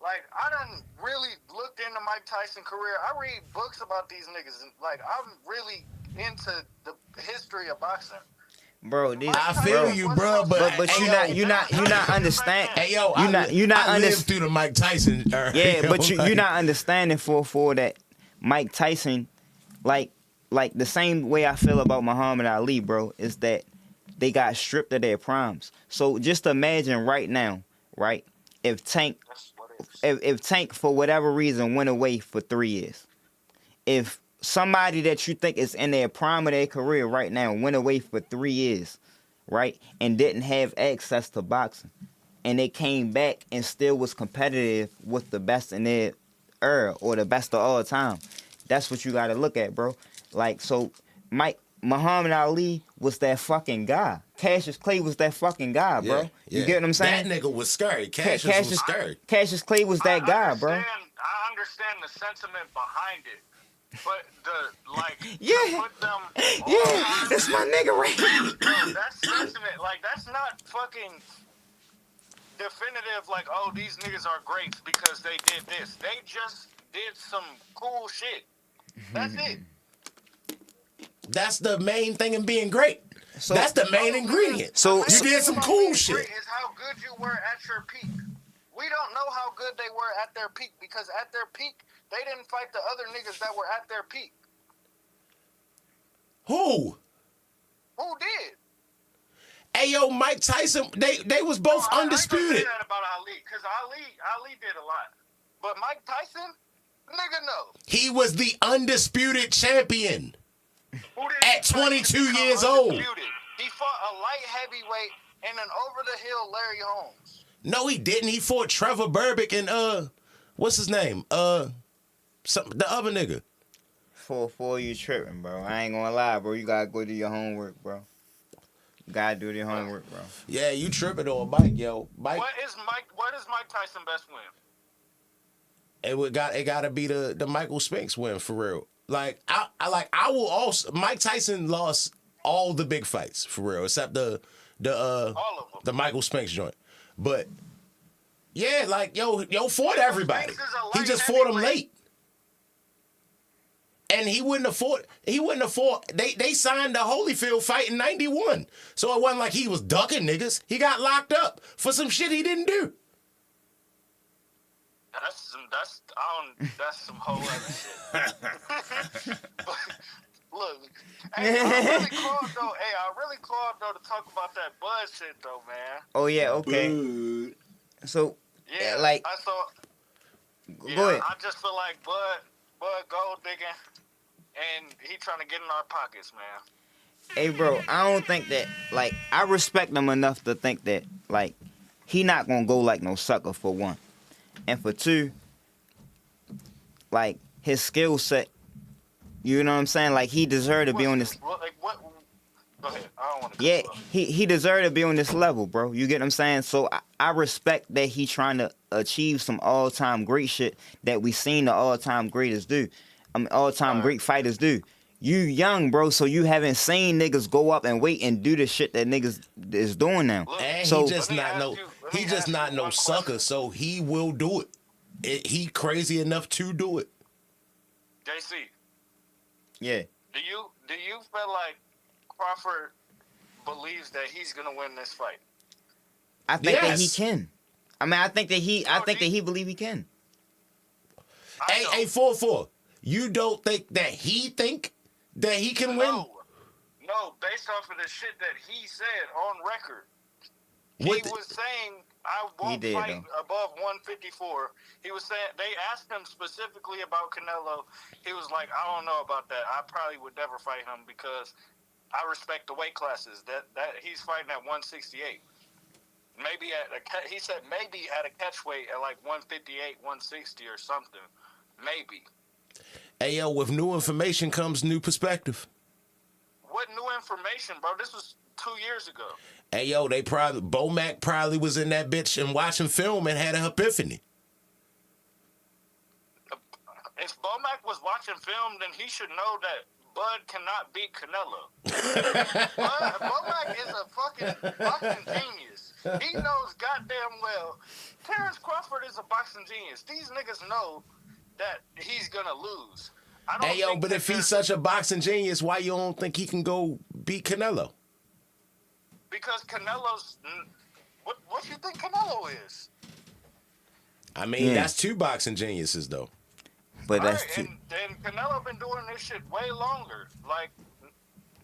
Like, I done really looked into Mike Tyson's career. I read books about these niggas. And, like, I'm really into the history of boxing. Bro, I feel you, bro, but you're not understanding. Hey, yo, I lived through the Mike Tyson era. Yeah, but you're not understanding for that Mike Tyson, like the same way I feel about Muhammad Ali, bro, is that they got stripped of their primes. So just imagine right now, right? If Tank for whatever reason went away for 3 years, if somebody that you think is in their prime of their career right now went away for 3 years, right, and didn't have access to boxing, and they came back and still was competitive with the best in their era or the best of all time, that's what you got to look at, bro. Like, so Muhammad Ali was that fucking guy. Cassius Clay was that fucking guy, bro. Yeah. You get what I'm saying? That nigga was scary. Cassius was scary. Cassius Clay was that guy, bro. I understand the sentiment behind it. But yeah, put them that's my nigga right now. Bro, that's sentiment. Like, that's not fucking definitive. Like, oh, these niggas are greats because they did this. They just did some cool shit. That's it. That's the main thing in being great. So, that's the main ingredient. So you did some cool shit. Is how good you were at your peak. We don't know how good they were at their peak because at their peak, they didn't fight the other niggas that were at their peak. Who? Who did? Hey, yo, Mike Tyson, they was both undisputed. I ain't gonna say that about Ali, because Ali did a lot. But Mike Tyson, nigga, no. He was the undisputed champion at 22 years old. He fought a light heavyweight and an over-the-hill Larry Holmes. No, he didn't. He fought Trevor Berbick and, what's his name? The other nigga. 4-4, you tripping, bro. I ain't gonna lie, bro. You gotta go do your homework, bro. You gotta do your homework, bro. Yeah, you tripping on Mike, yo. Mike. What is Mike Tyson best win? It gotta be the Michael Spinks win for real. Like I will also Mike Tyson lost all the big fights for real, except the Michael Spinks joint. But yeah, like yo fought everybody. He just fought him late. and he wouldn't afford. They signed the Holyfield fight in '91, so it wasn't like he was ducking niggas. He got locked up for some shit he didn't do. That's some whole other shit. Look, hey, I really called though to talk about that Bud shit though, man. Oh yeah, okay. So yeah, like I thought. Go ahead. I just feel like Bud gold digging, and he trying to get in our pockets, man. Hey, bro, I don't think that, like, I respect him enough to think that, like, he not gonna go like no sucker, for one. And for two, like, his skill set, you know what I'm saying? Like, he deserved to be on this. Like, what? Go ahead. I don't want to. Yeah, he deserved to be on this level, bro. You get what I'm saying? So I respect that he trying to achieve some all-time great shit that we seen the all-time greatest do. I mean, all-time great fighters do. You young, bro, so you haven't seen niggas go up and wait and do the shit that niggas is doing now. And so, he just not no sucker, so he will do it. He crazy enough to do it. JC. Yeah. Do you feel like Crawford believes that he's gonna win this fight? I think that he can. I mean, I think that he believe he can. Hey, 4-4. You don't think that he can win? No, based off of the shit that he said on record. He was saying, I won't fight above 154. He was saying, they asked him specifically about Canelo. He was like, I don't know about that. I probably would never fight him because I respect the weight classes. That he's fighting at 168. He said maybe at a catch weight at like 158, 160 or something. Maybe. Hey, yo, with new information comes new perspective. What new information, bro? This was 2 years ago. Hey, yo, Bomac probably was in that bitch and watching film and had an epiphany. If Bomac was watching film, then he should know that Bud cannot beat Canelo. Bomac is a fucking boxing genius. He knows goddamn well. Terrence Crawford is a boxing genius. These niggas know that he's gonna lose. Hey, yo, but if he's such a boxing genius, why you don't think he can go beat Canelo? Because Canelo's... What you think Canelo is? I mean, that's two boxing geniuses, though. But that's two. And Canelo been doing this shit way longer. Like,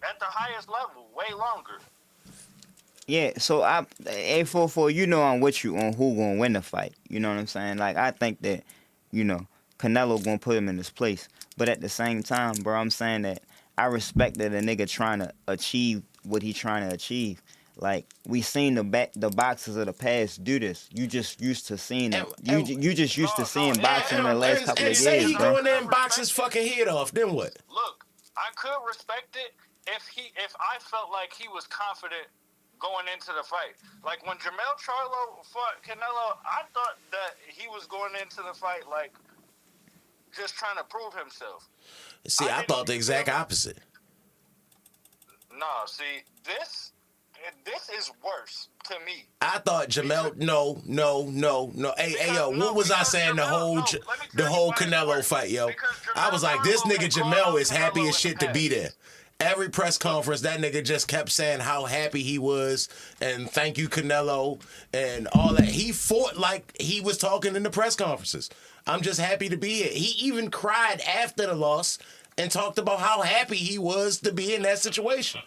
at the highest level, way longer. Yeah, so A44, you know I'm with you on who gonna win the fight. You know what I'm saying? Like, I think that, you know, Canelo gonna put him in his place. But at the same time, bro, I'm saying that I respect that a nigga trying to achieve what he trying to achieve. Like, we seen the boxers of the past do this. You just used to seeing it. You just used to seeing boxing in the last couple of years, say he bro. go in there and box his fucking head off, then what? Look, I could respect it if I felt like he was confident going into the fight. Like, when Jermell Charlo fought Canelo, I thought that he was going into the fight, like, just trying to prove himself. See, I thought the exact opposite. No, see, this is worse to me. I thought Jermell, no. Hey, yo, what was I saying the whole Canelo fight, yo? I was like, this nigga Jermell is happy as shit to be there. Every press conference, that nigga just kept saying how happy he was and thank you, Canelo, and all that. He fought like he was talking in the press conferences. I'm just happy to be here. He even cried after the loss and talked about how happy he was to be in that situation.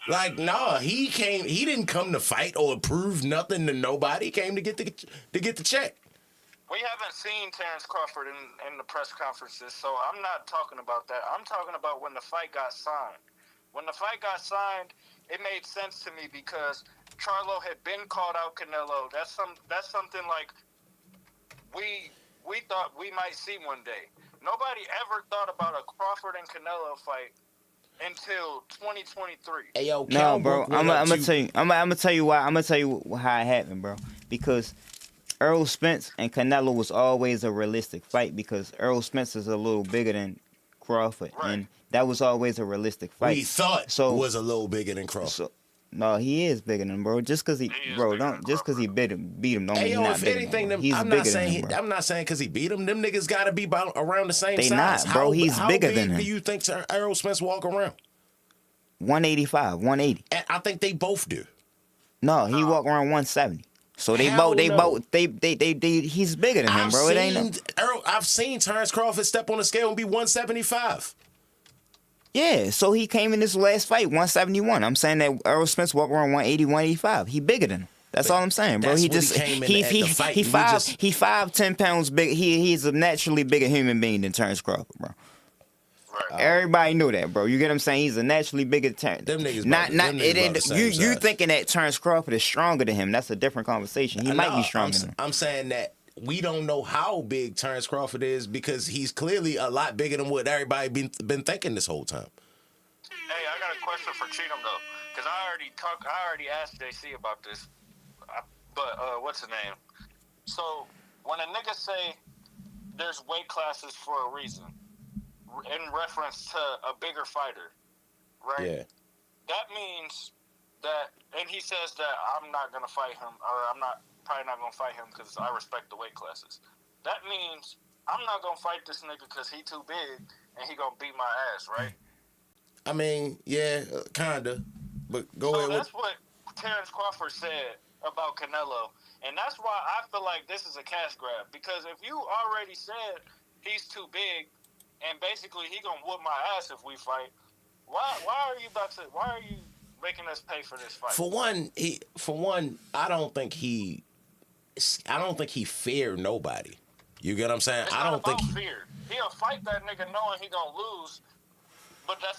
Like, nah, he didn't come to fight or prove nothing to nobody. He came to get the check. We haven't seen Terrence Crawford in the press conferences, so I'm not talking about that. I'm talking about when the fight got signed. When the fight got signed, it made sense to me because Charlo had been called out Canelo. That's something like we thought we might see one day. Nobody ever thought about a Crawford and Canelo fight until 2023. Hey, yo, no, bro, I'm gonna tell you. I'm gonna tell you why. I'm gonna tell you how it happened, bro. Because Errol Spence and Canelo was always a realistic fight because Errol Spence is a little bigger than Crawford, and that was always a realistic fight. We thought was a little bigger than Crawford. No, he is bigger than him, bro. Just cause he bro, don't just cause he beat him, don't mean he's not if bigger anything, than him. them, He's bigger than him, bro. I'm not saying because he beat him. Them niggas got to be about around the same They size. not, bro. He's bigger than How him. big do you think Errol Spence walk around? 185, 180. And I think they both do. No, he walk around 170. So they Hell both, no. he's bigger than him, bro. It ain't no. I've seen Terrence Crawford step on the scale and be 175. Yeah, so he came in this last fight 171. I'm saying that Errol Spence walk around 180, 185. He bigger than him. That's all I'm saying, bro. That's He what he just came in he at the fight, he and we five just- he 5'10" pounds big. He's a naturally bigger human being than Terrence Crawford, bro. Right. Everybody knew that, bro. You get what I'm saying? He's a naturally bigger Terrence. Them niggas not about- them niggas about the same you size. thinking that Terrence Crawford is stronger than him? That's a different conversation. He might be stronger than him. I'm saying that we don't know how big Terrence Crawford is because he's clearly a lot bigger than what everybody been thinking this whole time. Hey, I got a question for Cheatham though, because I already asked JC about this. But what's the name? So when a nigga say there's weight classes for a reason, in reference to a bigger fighter, right? Yeah. That means that, and he says that I'm not gonna fight him, or probably not gonna fight him because I respect the weight classes. That means I'm not gonna fight this nigga because he too big and he gonna beat my ass, right? I mean, yeah, kinda. But go So ahead. that's what Terrence Crawford said about Canelo, and that's why I feel like this is a cash grab. Because if you already said he's too big, and basically he gonna whoop my ass if we fight, why are you making us pay for this fight? For one, I don't think he feared nobody. You get what I'm saying? It's I not don't think about fear. He'll fight that nigga knowing he gonna lose, but that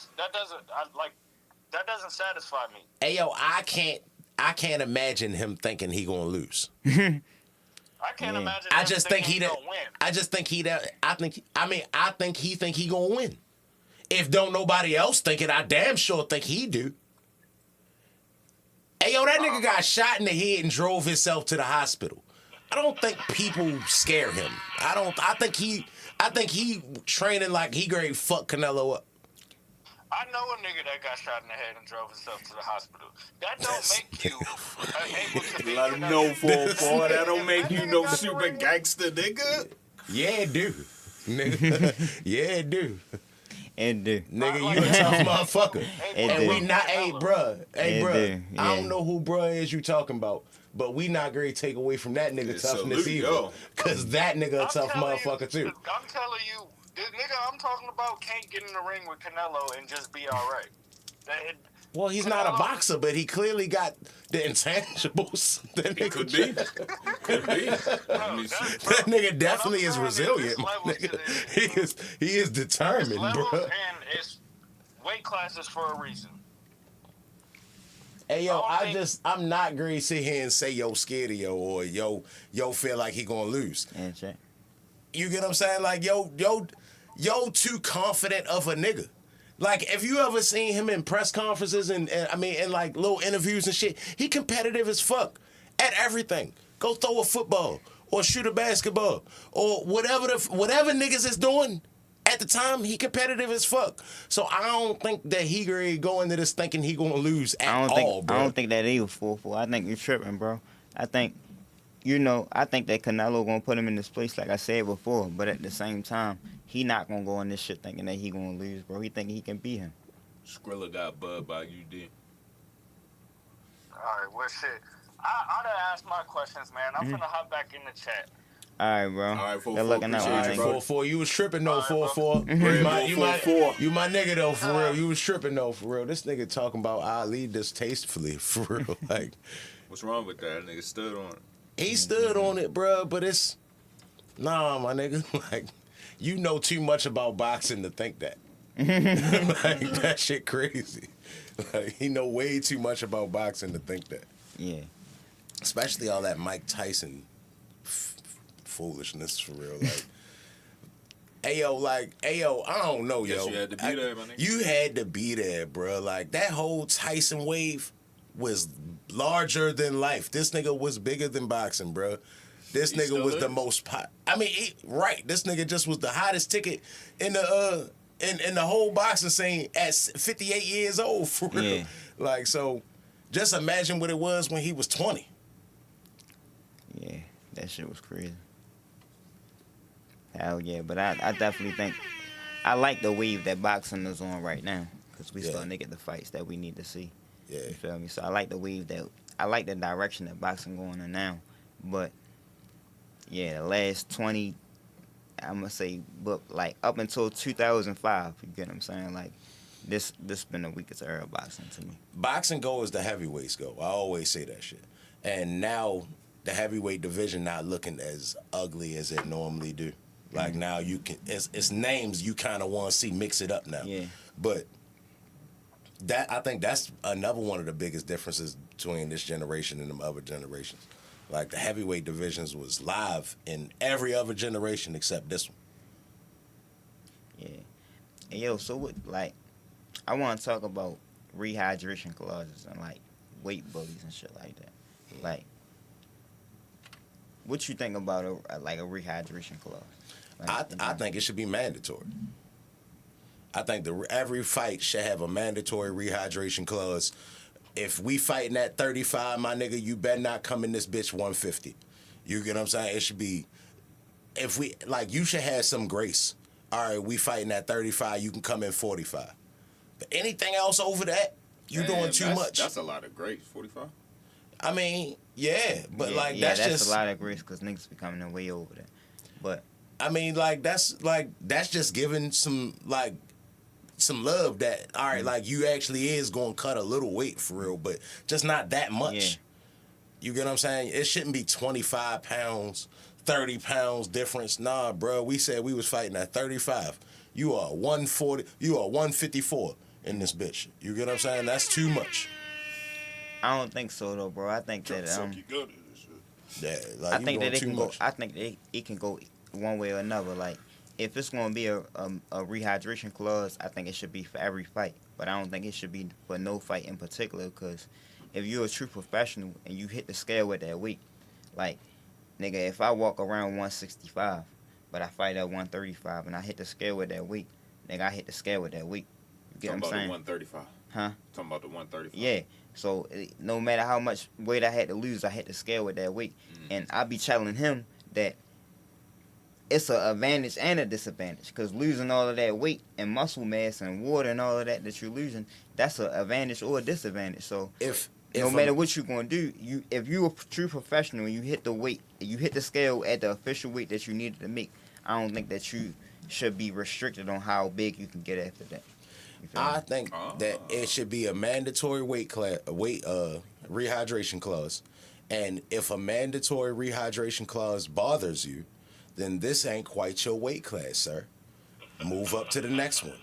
doesn't satisfy me. Hey yo, I can't imagine him thinking he gonna lose. I can't imagine. I just think he gonna win. I think he gonna win. If don't nobody else think it, I damn sure think he do. Hey yo, that nigga got shot in the head and drove himself to the hospital. I don't think people scare him. I think he training like he ready to fuck Canelo up. I know a nigga that got shot in the head and drove himself to the hospital. That don't make you able to be. Let him know, 4-4. That don't make you no super gangster, nigga. Yeah, it do. Nigga. Yeah, it do. And Nigga, you a tough motherfucker. And we do. not, bruh. It Bruh. do, I yeah. don't know who bruh is you talking about, but we not going to take away from that nigga toughness salute, either. yo. Because that nigga a tough telling motherfucker too. I'm telling you, this nigga I'm talking about can't get in the ring with Canelo and just be all right. Well, he's not a boxer, but he clearly got the intangibles. That nigga Could be. Could be. Let me see. That nigga definitely is resilient. There's levels to Nigga. this. He is determined, Levels bro. and it's weight classes for a reason. Hey yo, I'm not going to sit here and say yo scared of yo or yo feel like he gonna lose. and check. You get what I'm saying? Like yo too confident of a nigga. Like if you ever seen him in press conferences and in like little interviews and shit, he competitive as fuck at everything. Go throw a football or shoot a basketball or whatever niggas is doing. At the time, he competitive as fuck. So I don't think that he gonna go into this thinking he gonna lose at all, bro. I don't think that either 4-4. I think you're tripping, bro. I think that Canelo gonna put him in this place, like I said before. But at the same time, he not gonna go in this shit thinking that he gonna lose, bro. He think he can beat him. Skrilla got bugged by UD. All right, well, shit. I done asked my questions, man. I'm finna hop back in the chat. All right, bro. All right, 4-4. Good looking out, Appreciate you, man. bro. 4-4, you was tripping though, 4-4. Red You Bull my 4-4. you my nigga though, for real. You was tripping though, for real. This nigga talking about Ali distastefully, for real. Like, What's wrong with that? Nigga stood on it. he stood on it, bruh, but it's nah, my nigga. Like, you know too much about boxing to think that. Like, that shit crazy. Like, he know way too much about boxing to think that. Yeah. Especially all that Mike Tyson foolishness, for real. Like, ayo, I don't know, Guess yo. you had to be there, my nigga. You had to be there, bro. Like, that whole Tyson wave was larger than life. This nigga was bigger than boxing, bro. This He nigga still was the is. most right. This nigga just was the hottest ticket in the in the whole boxing scene at 58 years old, for real. Yeah. Like, so Just imagine what it was when he was 20. Yeah, that shit was crazy. Hell yeah, but I definitely think I like the wave that boxing is on right now because we starting to get the fights that we need to see. Yeah. You feel me? So I like the wave I like the direction that boxing going in now. But yeah, the last 20, I'm gonna say, but like up until 2005, you get what I'm saying? Like this been the weakest era of boxing to me. Boxing go as the heavyweights go. I always say that shit. And now the heavyweight division not looking as ugly as it normally do. Like now you can, it's names you kind of want to see mix it up now. Yeah. But I think that's another one of the biggest differences between this generation and the other generations. Like the heavyweight divisions was live in every other generation except this one. Yeah. And yo, so what, like, I want to talk about rehydration clauses and like weight bullies and shit like that. Like, what you think about a rehydration clause? Like, I think it should be mandatory. I think every fight should have a mandatory rehydration clause. If we fighting at 35, my nigga, you better not come in this bitch 150. You get what I'm saying? It should be, if we, like, you should have some grace. All right, we fighting at 35, you can come in 45. But anything else over that, you doing too much. That's a lot of grace, 45. I mean, yeah, but yeah, like, that's just a lot of grace because niggas be coming in way over that. But I mean, that's just giving some love that, all right, like, you actually is going to cut a little weight for real, but just not that much. Yeah. You get what I'm saying? It shouldn't be 25 pounds, 30 pounds difference. Nah, bro, we said we was fighting at 35. You are 140, you are 154 in this bitch. You get what I'm saying? That's too much. I don't think so though, bro. I think that Yeah, like, I think that too much. I think that it can go one way or another. Like, if it's going to be a rehydration clause, I think it should be for every fight. But I don't think it should be for no fight in particular, because if you're a true professional and you hit the scale with that weight, like, nigga, if I walk around 165, but I fight at 135 and I hit the scale with that weight, nigga, I hit the scale with that weight. You get what I'm saying? 135. Huh? Talking about the 135. Yeah. So no matter how much weight I had to lose, I hit the scale with that weight. And I be telling him that it's an advantage and a disadvantage, because losing all of that weight and muscle mass and water and all of that you're losing, that's an advantage or a disadvantage. So If no matter what you're gonna do, if you're a true professional and you hit the weight, you hit the scale at the official weight that you needed to make, I don't think that you should be restricted on how big you can get after that. I think that it should be a mandatory rehydration clause, and if a mandatory rehydration clause bothers you, then this ain't quite your weight class, sir. Move up to the next one.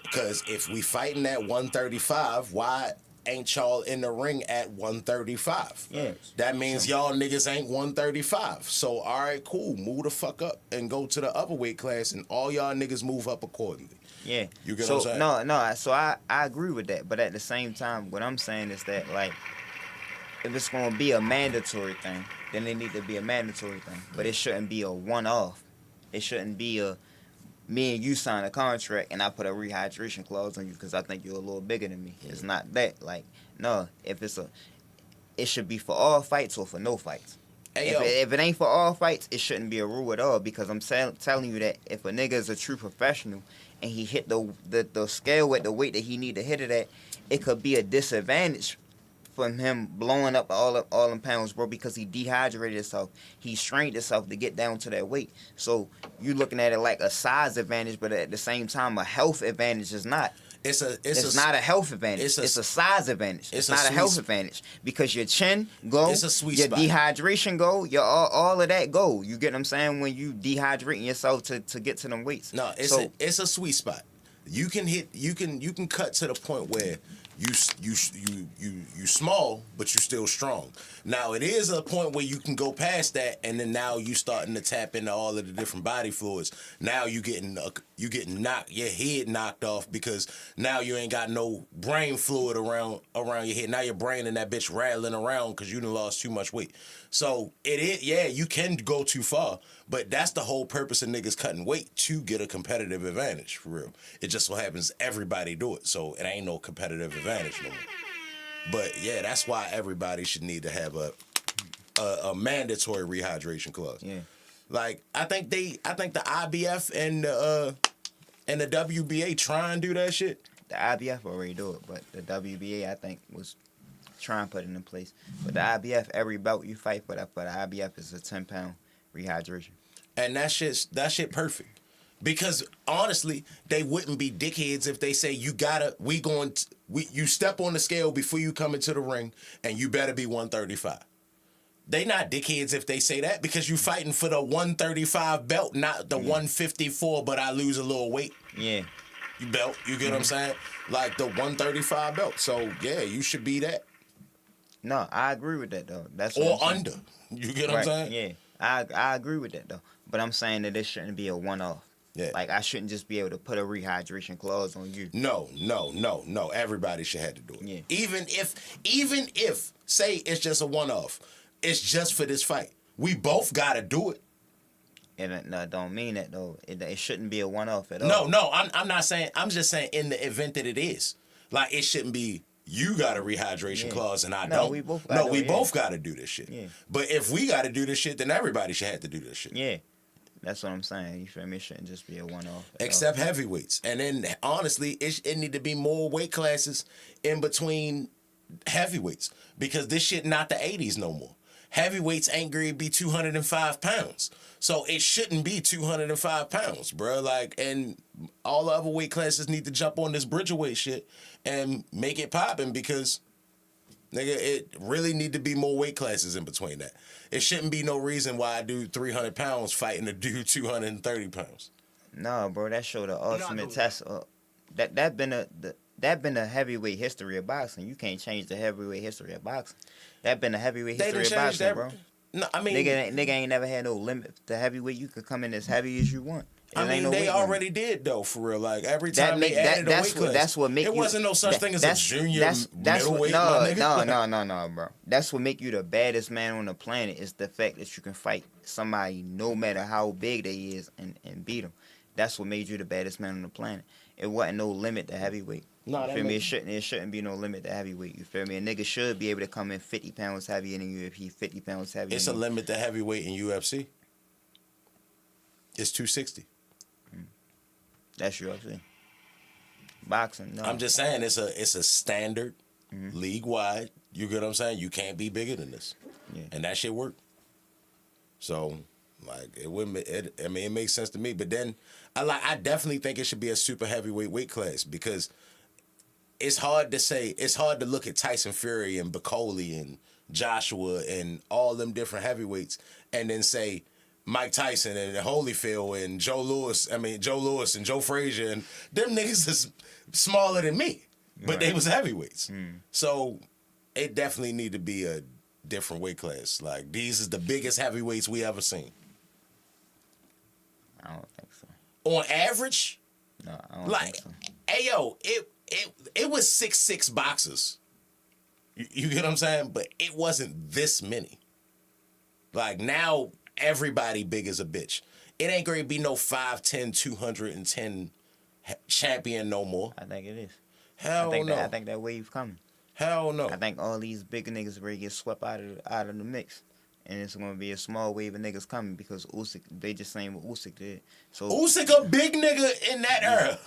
Because if we fighting at 135, why ain't y'all in the ring at 135? Yeah. That means y'all niggas ain't 135. So, all right, cool. Move the fuck up and go to the upper weight class, and all y'all niggas move up accordingly. Yeah. You get what I'm saying? No. So I agree with that. But at the same time, what I'm saying is that, like, if it's going to be a mandatory thing, then it need to be a mandatory thing. But it shouldn't be a one-off. It shouldn't be a me and you sign a contract and I put a rehydration clause on you because I think you're a little bigger than me. It's not that. Like, no. It should be for all fights or for no fights. Hey, If it ain't for all fights, it shouldn't be a rule at all, because I'm telling you that if a nigga is a true professional and he hit the scale with the weight that he need to hit it at, it could be a disadvantage from him blowing up all them pounds, bro, because he dehydrated himself. He strained himself to get down to that weight. So you looking at it like a size advantage, but at the same time, a health advantage is not. It's not a health advantage. It's a size advantage. It's not a health advantage, because your chin go, it's a sweet your spot. Dehydration go, your all of that go. You get what I'm saying? When you dehydrating yourself to get to them weights. No, it's a sweet spot. You can cut to the point where you small, but you still strong. Now it is a point where you can go past that, and then now you starting to tap into all of the different body fluids. Now you getting knocked, your head knocked off, because now you ain't got no brain fluid around your head. Now your brain and that bitch rattling around because you done lost too much weight. So it is, yeah, you can go too far, but that's the whole purpose of niggas cutting weight, to get a competitive advantage, for real. It just so happens everybody do it, so it ain't no competitive advantage no more. But yeah, that's why everybody should need to have a mandatory rehydration clause. Yeah. Like I think the IBF and the WBA try and do that shit. The IBF already do it, but the WBA I think was trying to put it in place. But the IBF, every belt you fight for the IBF is a 10-pound rehydration. And that shit perfect. Because honestly, they wouldn't be dickheads if they say you step on the scale before you come into the ring and you better be 135. They not dickheads if they say that because you fighting for the 135 belt, not the 154, but I lose a little weight. Yeah. You get what I'm saying? Like the 135 belt. So yeah, you should be that. No, I agree with that though. That's or what under. You get what I'm saying? Yeah. I agree with that though. But I'm saying that it shouldn't be a one-off. Yeah. Like I shouldn't just be able to put a rehydration clause on you. No. Everybody should have to do it. Yeah. Even if say it's just a one-off, it's just for this fight. We both gotta do it. And no, don't mean that though. It shouldn't be a one-off at all. No, I'm not saying. I'm just saying in the event that it is, like it shouldn't be. You got a rehydration clause and I don't. We both both got to do this shit. Yeah. But if we got to do this shit, then everybody should have to do this shit. Yeah. That's what I'm saying. You feel me? It shouldn't just be a one-off. Except heavyweights. And then, honestly, it need to be more weight classes in between heavyweights. Because this shit not the 80s no more. Heavyweights ain't going to be 205 pounds. So it shouldn't be 205 pounds, bro. Like, and all the other weight classes need to jump on this Bridgerweight shit and make it popping because, nigga, it really need to be more weight classes in between that. It shouldn't be no reason why I do 300 pounds fighting a dude 230 pounds. No, bro, that showed the ultimate test. That been a heavyweight history of boxing. You can't change the heavyweight history of boxing. That been a heavyweight history of boxing, bro. No, I mean, nigga ain't never had no limit to heavyweight. You could come in as heavy as you want. They already did though, for real. Like every time they added a weight class, that's what make it wasn't no such thing as a junior middleweight. No, bro. That's what make you the baddest man on the planet is the fact that you can fight somebody no matter how big they is and beat them. That's what made you the baddest man on the planet. It wasn't no limit to heavyweight. No, you feel me? It shouldn't be no limit to heavyweight. You feel me? A nigga should be able to come in 50 pounds heavier than you if he's 50 pounds heavier. It's a limit to heavyweight in UFC. It's 260. That's UFC. Boxing, no. I'm just saying it's a standard league wide. You get what I'm saying? You can't be bigger than this. Yeah. And that shit work. So like it makes sense to me. But then I definitely think it should be a super heavyweight weight class because it's hard to look at Tyson Fury and Bacoli and Joshua and all them different heavyweights and then say Mike Tyson and Holyfield and Joe Lewis and Joe Frazier and them niggas is smaller than me, but they was heavyweights. So it definitely need to be a different weight class. Like these is the biggest heavyweights we ever seen. I don't think so. On average, no, I don't think so. Ayo, it was 6'6" boxers. You get what I'm saying? But it wasn't this many. Like now. Everybody big as a bitch. It ain't going to be no 5'10", 210 champion no more. I think it is. Hell no. I think that wave coming. Hell no. I think all these big niggas ready to get swept out of the mix. And it's going to be a small wave of niggas coming because Usyk, they just saying what Usyk did. So Usyk a big nigga in that era.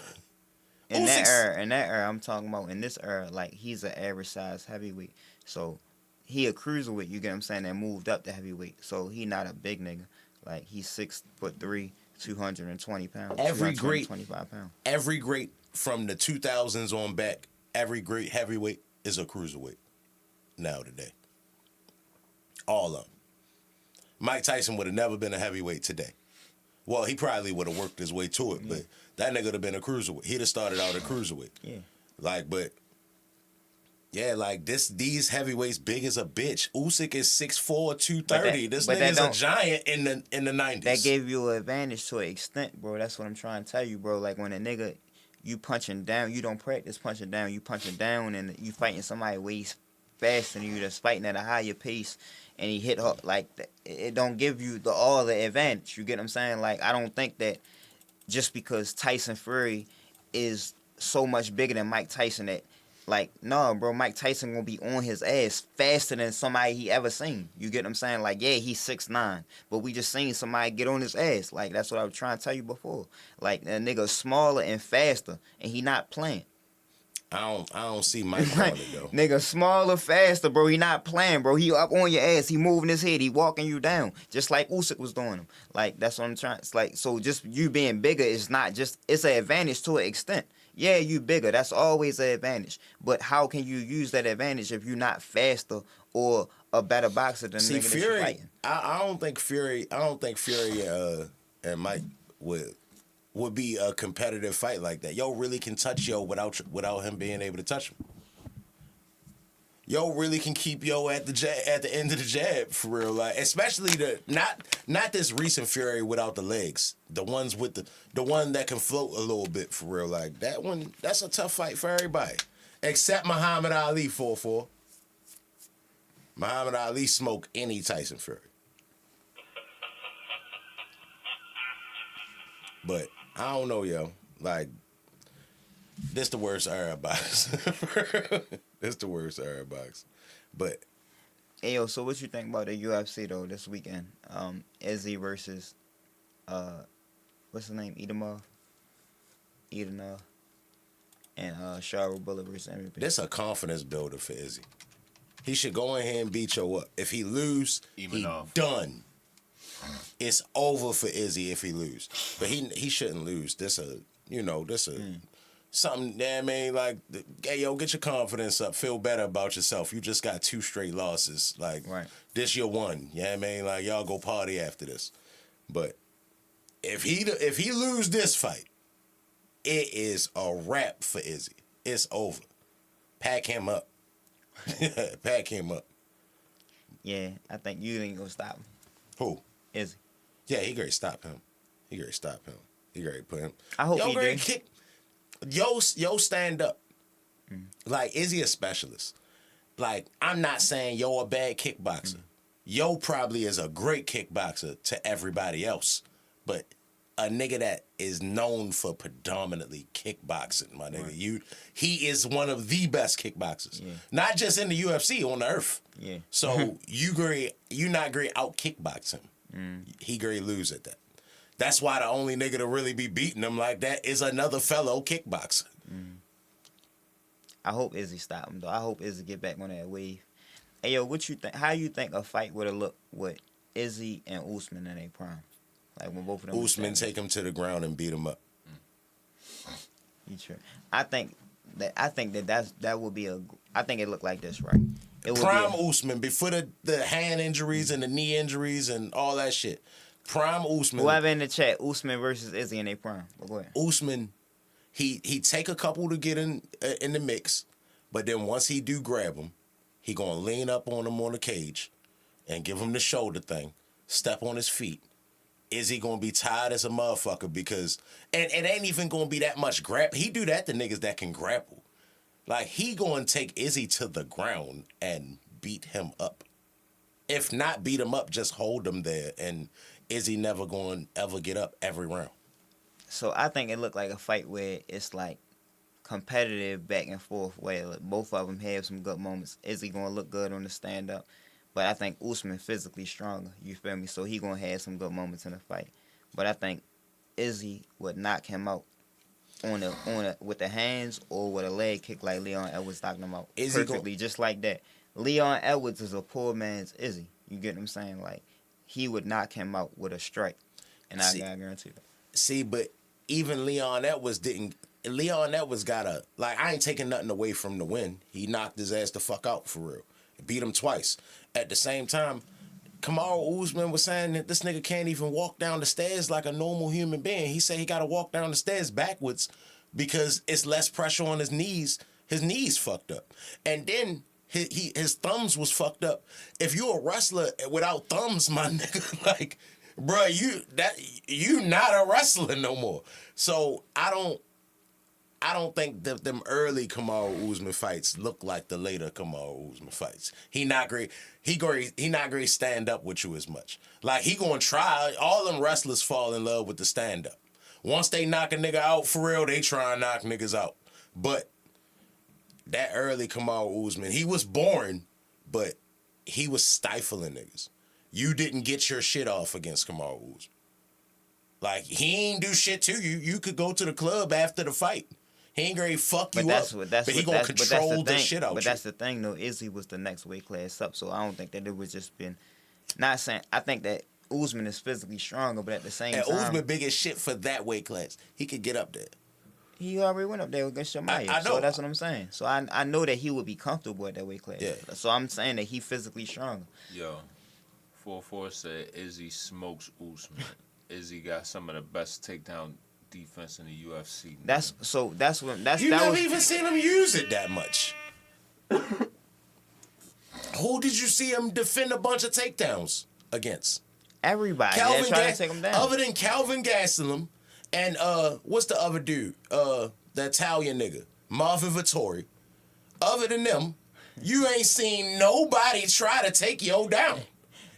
In that era, I'm talking about in this era, like he's an average size heavyweight. So he a cruiserweight, you get what I'm saying, that moved up to heavyweight. So he not a big nigga. Like he's 6'3", 220 pounds. Every great 25 pounds. Every great from the 2000s on back, every great heavyweight is a cruiserweight. Now today. All of them. Mike Tyson would have never been a heavyweight today. Well, he probably would have worked his way to it, but that nigga would have been a cruiserweight. He'd have started out a cruiserweight. Yeah. Like, but yeah, like these heavyweights big as a bitch. Usyk is 6'4", 230. This nigga's a giant in the 90s. That gave you an advantage to an extent, bro. That's what I'm trying to tell you, bro. Like when a nigga, you punching down, you don't practice punching down, you punching down and you fighting somebody way faster than you that's fighting at a higher pace and he hit her, like it don't give you all the advantage. You get what I'm saying? Like I don't think that just because Tyson Fury is so much bigger than Mike Tyson that Like, no, bro, Mike Tyson gonna be on his ass faster than somebody he ever seen. You get what I'm saying? Like, yeah, he's 6'9", but we just seen somebody get on his ass. Like, that's what I was trying to tell you before. Like, a nigga smaller and faster, and he not playing. I don't see Mike on it though. Nigga smaller, faster, bro. He not playing, bro. He up on your ass. He moving his head. He walking you down, just like Usyk was doing him. Like, that's what I'm trying. It's like, so just you being bigger is not just. It's an advantage to an extent. Yeah, you bigger. That's always an advantage. But how can you use that advantage if you're not faster or a better boxer than the nigga Fury, that you're fighting? I don't think Fury and Mike would be a competitive fight like that. Yo really can touch Yo without him being able to touch him. Yo really can keep Yo at the end of the jab for real, like especially not this recent Fury without the legs, the ones with the one that can float a little bit for real, like that one. That's a tough fight for everybody except Muhammad Ali. 4-4. Muhammad Ali smoked any Tyson Fury, but I don't know, yo. Like this the worst era box. It's the worst era box. But hey, yo, so what you think about the UFC though this weekend? Izzy versus what's his name? Edamov, and Charles Bullet versus MVP. This a confidence builder for Izzy. He should go in here and beat Yo up. If he lose, he done. It's over for Izzy if he lose. But he shouldn't lose. Something that I mean, like, hey, yo, get your confidence up. Feel better about yourself. You just got 2 straight losses. Like, right. This your one. You know what I mean? Like, y'all go party after this. But if he lose this fight, it is a wrap for Izzy. It's over. Pack him up. Pack him up. Yeah, I think you ain't gonna stop him. Who? Izzy. Yeah, he gonna stop him. He gonna put him. I hope he do. Kick. Yo, stand up. Like, Izzy a specialist. Like, I'm not saying Yo a bad kickboxer. Yo probably is a great kickboxer to everybody else. But a nigga that is known for predominantly kickboxing, my nigga. Right. He is one of the best kickboxers. Yeah. Not just in the UFC, on the earth. Yeah. So you not great out kickboxing. He great lose at that. That's why the only nigga to really be beating him like that is another fellow kickboxer. I hope Izzy stop him though. I hope Izzy get back on that wave. Hey yo, what you think? How you think a fight would have looked with Izzy and Usman in their prime? Like when both of them. Usman take him to the ground and beat him up. You sure? I think that would be I think it looked like this, right? It would prime Usman before the hand injuries and the knee injuries and all that shit. Prime Usman. Whoever in the chat, Usman versus Izzy in their prime. But go ahead. Usman, he take a couple to get in the mix, but then once he do grab him, he gonna lean up on him on the cage, and give him the shoulder thing, step on his feet. Izzy gonna be tired as a motherfucker because and it ain't even gonna be that much grab. He do that to niggas that can grapple. Like he gonna take Izzy to the ground and beat him up. If not beat him up, just hold him there and Izzy never going to ever get up every round. So I think it looked like a fight where it's like competitive back and forth where both of them have some good moments. Izzy going to look good on the stand-up, but I think Usman physically stronger, you feel me? So he going to have some good moments in the fight. But I think Izzy would knock him out with the hands or with a leg kick like Leon Edwards knocked him out perfectly, just like that. Leon Edwards is a poor man's Izzy. You get what I'm saying? Like, he would knock him out with a strike, and I guarantee that. See, but even Leon Edwards got I ain't taking nothing away from the win. He knocked his ass the fuck out for real. Beat him twice. At the same time, Kamaru Usman was saying that this nigga can't even walk down the stairs like a normal human being. He said he got to walk down the stairs backwards because it's less pressure on his knees. His knees fucked up. And then his thumbs was fucked up. If you a wrestler without thumbs, my nigga, like, bruh, you not a wrestler no more. So I don't think that them early Kamaru Usman fights look like the later Kamaru Usman fights. He not great. He not great stand up with you as much. Like he gonna try. All them wrestlers fall in love with the stand up. Once they knock a nigga out for real, they try and knock niggas out. But that early Kamaru Usman, he was boring, but he was stifling niggas. You didn't get your shit off against Kamaru Usman. Like, he ain't do shit to you. You could go to the club after the fight. He ain't gonna fuck you up, but he gonna control the shit out you. But that's the thing, though. Izzy was the next weight class up, so I don't think that it was just been... Not saying... I think that Usman is physically stronger, but at the same time... And Usman big as shit for that weight class. He could get up there. He already went up there against Shamaev. I know. So that's what I'm saying. So I know that he would be comfortable at that weight class. Yeah. So I'm saying that he physically stronger. Yo, 4-4 said Izzy smokes Usman. Izzy got some of the best takedown defense in the UFC. Man. You never even seen him use it that much. Who did you see him defend a bunch of takedowns against? Everybody. They're trying to take him down. Other than Calvin Gastelum and what's the other dude? The Italian nigga, Marvin Vittori. Other than them, you ain't seen nobody try to take yo down.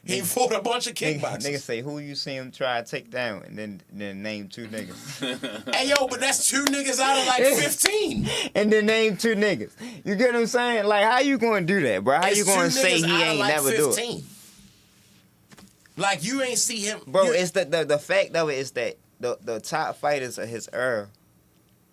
He fought a bunch of kickboxers. Niggas say, who you see him try to take down, and then name 2 niggas. Hey, yo, but that's 2 niggas out of like 15. And then name 2 niggas. You get what I'm saying? Like, how you going to do that, bro? How you going to say he ain't like never 15. Do it? Like, you ain't see him. Bro, it's the fact of it is that the top fighters of his era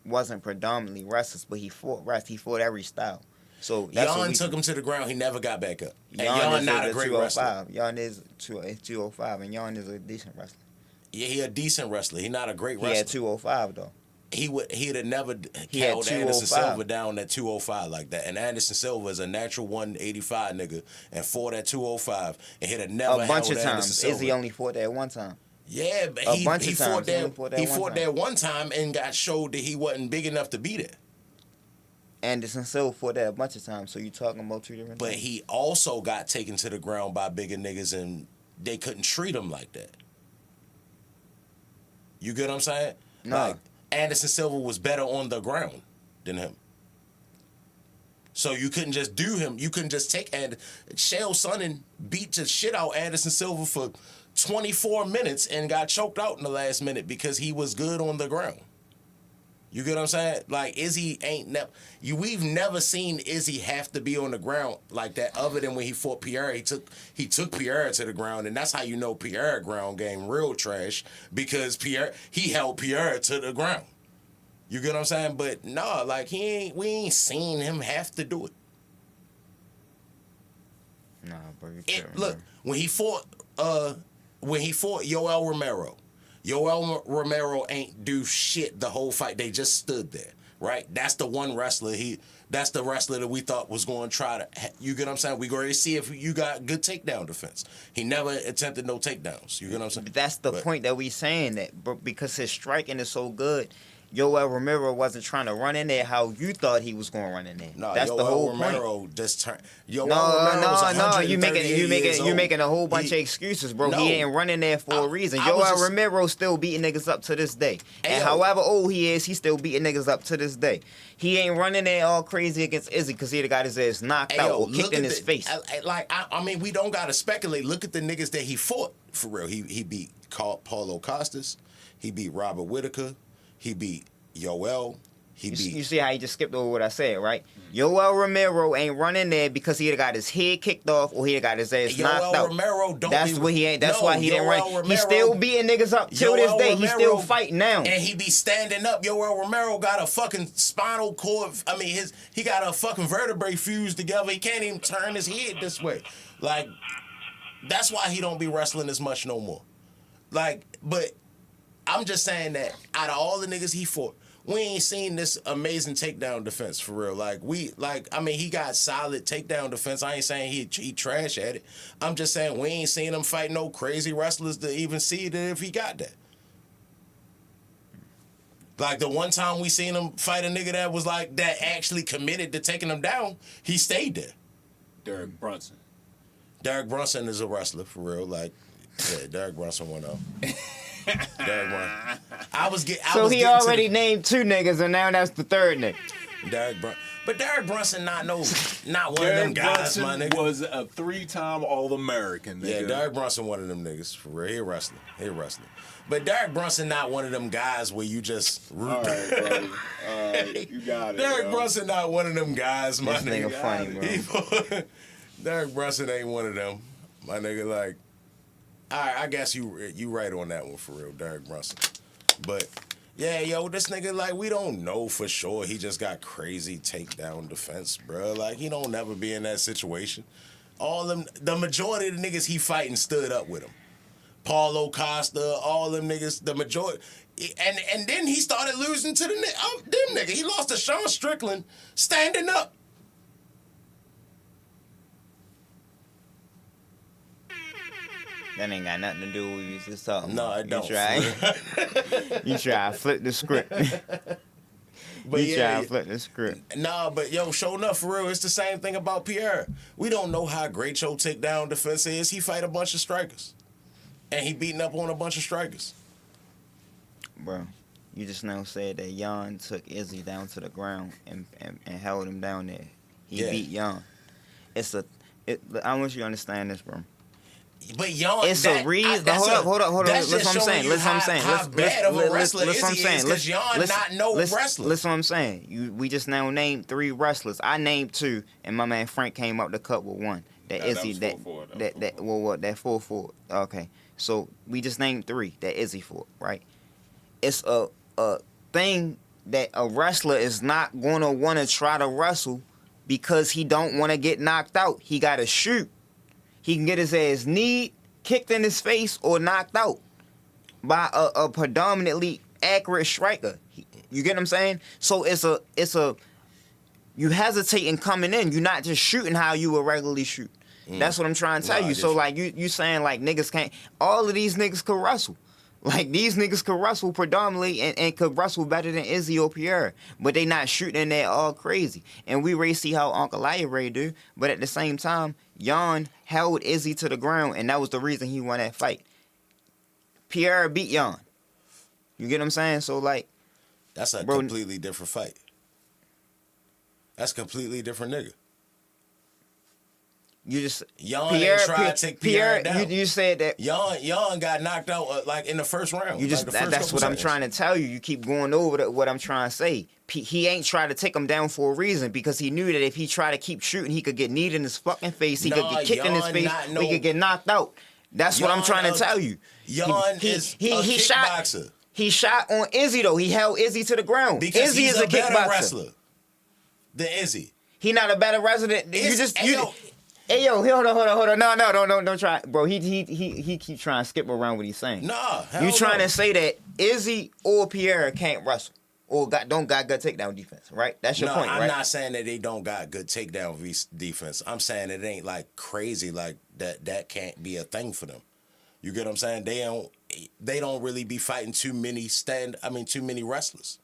wasn't predominantly wrestlers, but he fought every style. So Jan took him to the ground. He never got back up. And Jan not a great wrestler. Jan is 205, and Jan is a decent wrestler. Yeah, he a decent wrestler. He not a great wrestler. He had 205 though. He'd have never held Anderson Silva down at 205 like that. And Anderson Silva is a natural 185 nigga and fought at 205, and he'd have never a bunch held of Anderson times. Silva. Izzy only fought that one time. Yeah, but he fought that one time and got showed that he wasn't big enough to be there. Anderson Silva fought that a bunch of times, so you talking about 2 different But things. he also got taken to the ground by bigger niggas, and they couldn't treat him like that. You get what I'm saying? No. Like, Anderson Silva was better on the ground than him. So you couldn't just do him. You couldn't just take Chael Sonnen beat the shit out Anderson Silva for 24 minutes and got choked out in the last minute because he was good on the ground. You get what I'm saying? Like, Izzy we've never seen Izzy have to be on the ground like that, other than when he fought Pierre. He took Pierre to the ground, and that's how you know Pierre ground game real trash, because he held Pierre to the ground. You get what I'm saying? But no, like, we ain't seen him have to do it. Nah, bro. Look, when he fought Yoel Romero. Yoel Romero ain't do shit the whole fight. They just stood there, right? That's the one wrestler. That's the wrestler that we thought was going to try to. You get what I'm saying? We going to see if you got good takedown defense. He never attempted no takedowns. You get what I'm saying? But that's the point that we saying that, because his striking is so good. Yoel Romero wasn't trying to run in there how you thought he was going to run in there. No, that's Yoel the whole Romero point. just turned. No. You making a whole bunch of excuses, bro. He ain't running there for a reason. Yoel Romero still beating niggas up to this day, and however old he is, he still beating niggas up to this day. He ain't running there all crazy against Izzy because he'd have got his ass knocked out or kicked in his face. I mean, we don't gotta speculate. Look at the niggas that he fought for real. He beat Paulo Costas. He beat Robert Whitaker. He beat Yoel. You see how he just skipped over what I said, right? Yoel Romero ain't running there because he got his head kicked off or he got his ass knocked out. Romero don't. That's what he ain't. That's why he didn't run. Romero, He's still beating niggas up till this day. He's still fighting now. And he be standing up. Yoel Romero got a fucking spinal cord. I mean, he got a fucking vertebrae fused together. He can't even turn his head this way. Like, that's why he don't be wrestling as much no more. Like, but I'm just saying that out of all the niggas he fought, we ain't seen this amazing takedown defense for real. He got solid takedown defense. I ain't saying he trash at it. I'm just saying we ain't seen him fight no crazy wrestlers to even see that if he got that. Like, the one time we seen him fight a nigga that actually committed to taking him down, he stayed there. Derek Brunson. Derek Brunson is a wrestler for real. Like, yeah, Derek Brunson went up. He already named 2 niggas, and now that's the 3rd nigga. But Derek Brunson not one of them guys, my nigga. Was a 3-time All-American, nigga. Yeah, Derek Brunson one of them niggas. For real, he a wrestler. But Derek Brunson not one of them guys where you just All right, bro. You got it. Derek Brunson not one of them guys, my This nigga funny, bro. Derek Brunson ain't one of them, my nigga. Like, all right, I guess you right on that one for real, Derek Brunson. But yeah, yo, this nigga, like, we don't know for sure. He just got crazy takedown defense, bro. Like, he don't never be in that situation. The majority of the niggas he fighting stood up with him. Paulo Costa, all them niggas, the majority. And then he started losing to them niggas. He lost to Sean Strickland standing up. That ain't got nothing to do with what you was just talking No, about. it don't. You try to flip the script. But you try to flip the script. Nah, but yo, show enough for real. It's the same thing about Pierre. We don't know how great your takedown defense is. He fight a bunch of strikers. And he beating up on a bunch of strikers. Bro, you just now said that Jan took Izzy down to the ground and held him down there. He beat Jan. I want you to understand this, bro. But Jan, it's a reason. Hold up. Listen what I'm saying. How bad of a wrestler is he? Because Jan not no wrestler. Listen what I'm saying. We just now named 3 wrestlers. I named 2, and my man Frank came up the cup with 1. That Izzy, that 4-4. Okay, so we just named 3 that Izzy fought, right? It's a thing that a wrestler is not gonna want to try to wrestle because he don't want to get knocked out. He gotta shoot. He can get his ass kneed, kicked in his face, or knocked out by a predominantly accurate striker. You get what I'm saying? So it's a you hesitate in coming in. You're not just shooting how you would regularly shoot. That's what I'm trying to tell you. So like you saying like niggas can't. All of these niggas could wrestle. Like these niggas could wrestle predominantly and could wrestle better than Izzy or Pierre, but they not shooting in there all crazy. And we ready to see how Uncle Ray do. But at the same time, Jan held Izzy to the ground, and that was the reason he won that fight. Pierre beat Jan. You get what I'm saying? So like, that's a completely different fight. That's a completely different nigga. You just Pierre tried to take Pierre down. You said that Jan got knocked out like in the first round. You just that's what I'm trying to tell you. You keep going over what I'm trying to say. He ain't trying to take him down for a reason because he knew that if he tried to keep shooting, he could get kneed in his fucking face. He could get kicked in his face. He could get knocked out. That's what I'm trying to tell you. Jan is a kickboxer. He shot on Izzy though. He held Izzy to the ground. Because Izzy he's is a better kickboxer. wrestler than Izzy. He not a better wrestler. Hey yo, hold on. No, don't try, bro. He keep trying to skip around what he's saying. Nah, you trying to say that Izzy or Pierre can't wrestle or don't got good takedown defense, right? That's your point, right? I'm not saying that they don't got good takedown defense. I'm saying it ain't like crazy like that. That can't be a thing for them. You get what I'm saying? They don't really be fighting too many wrestlers.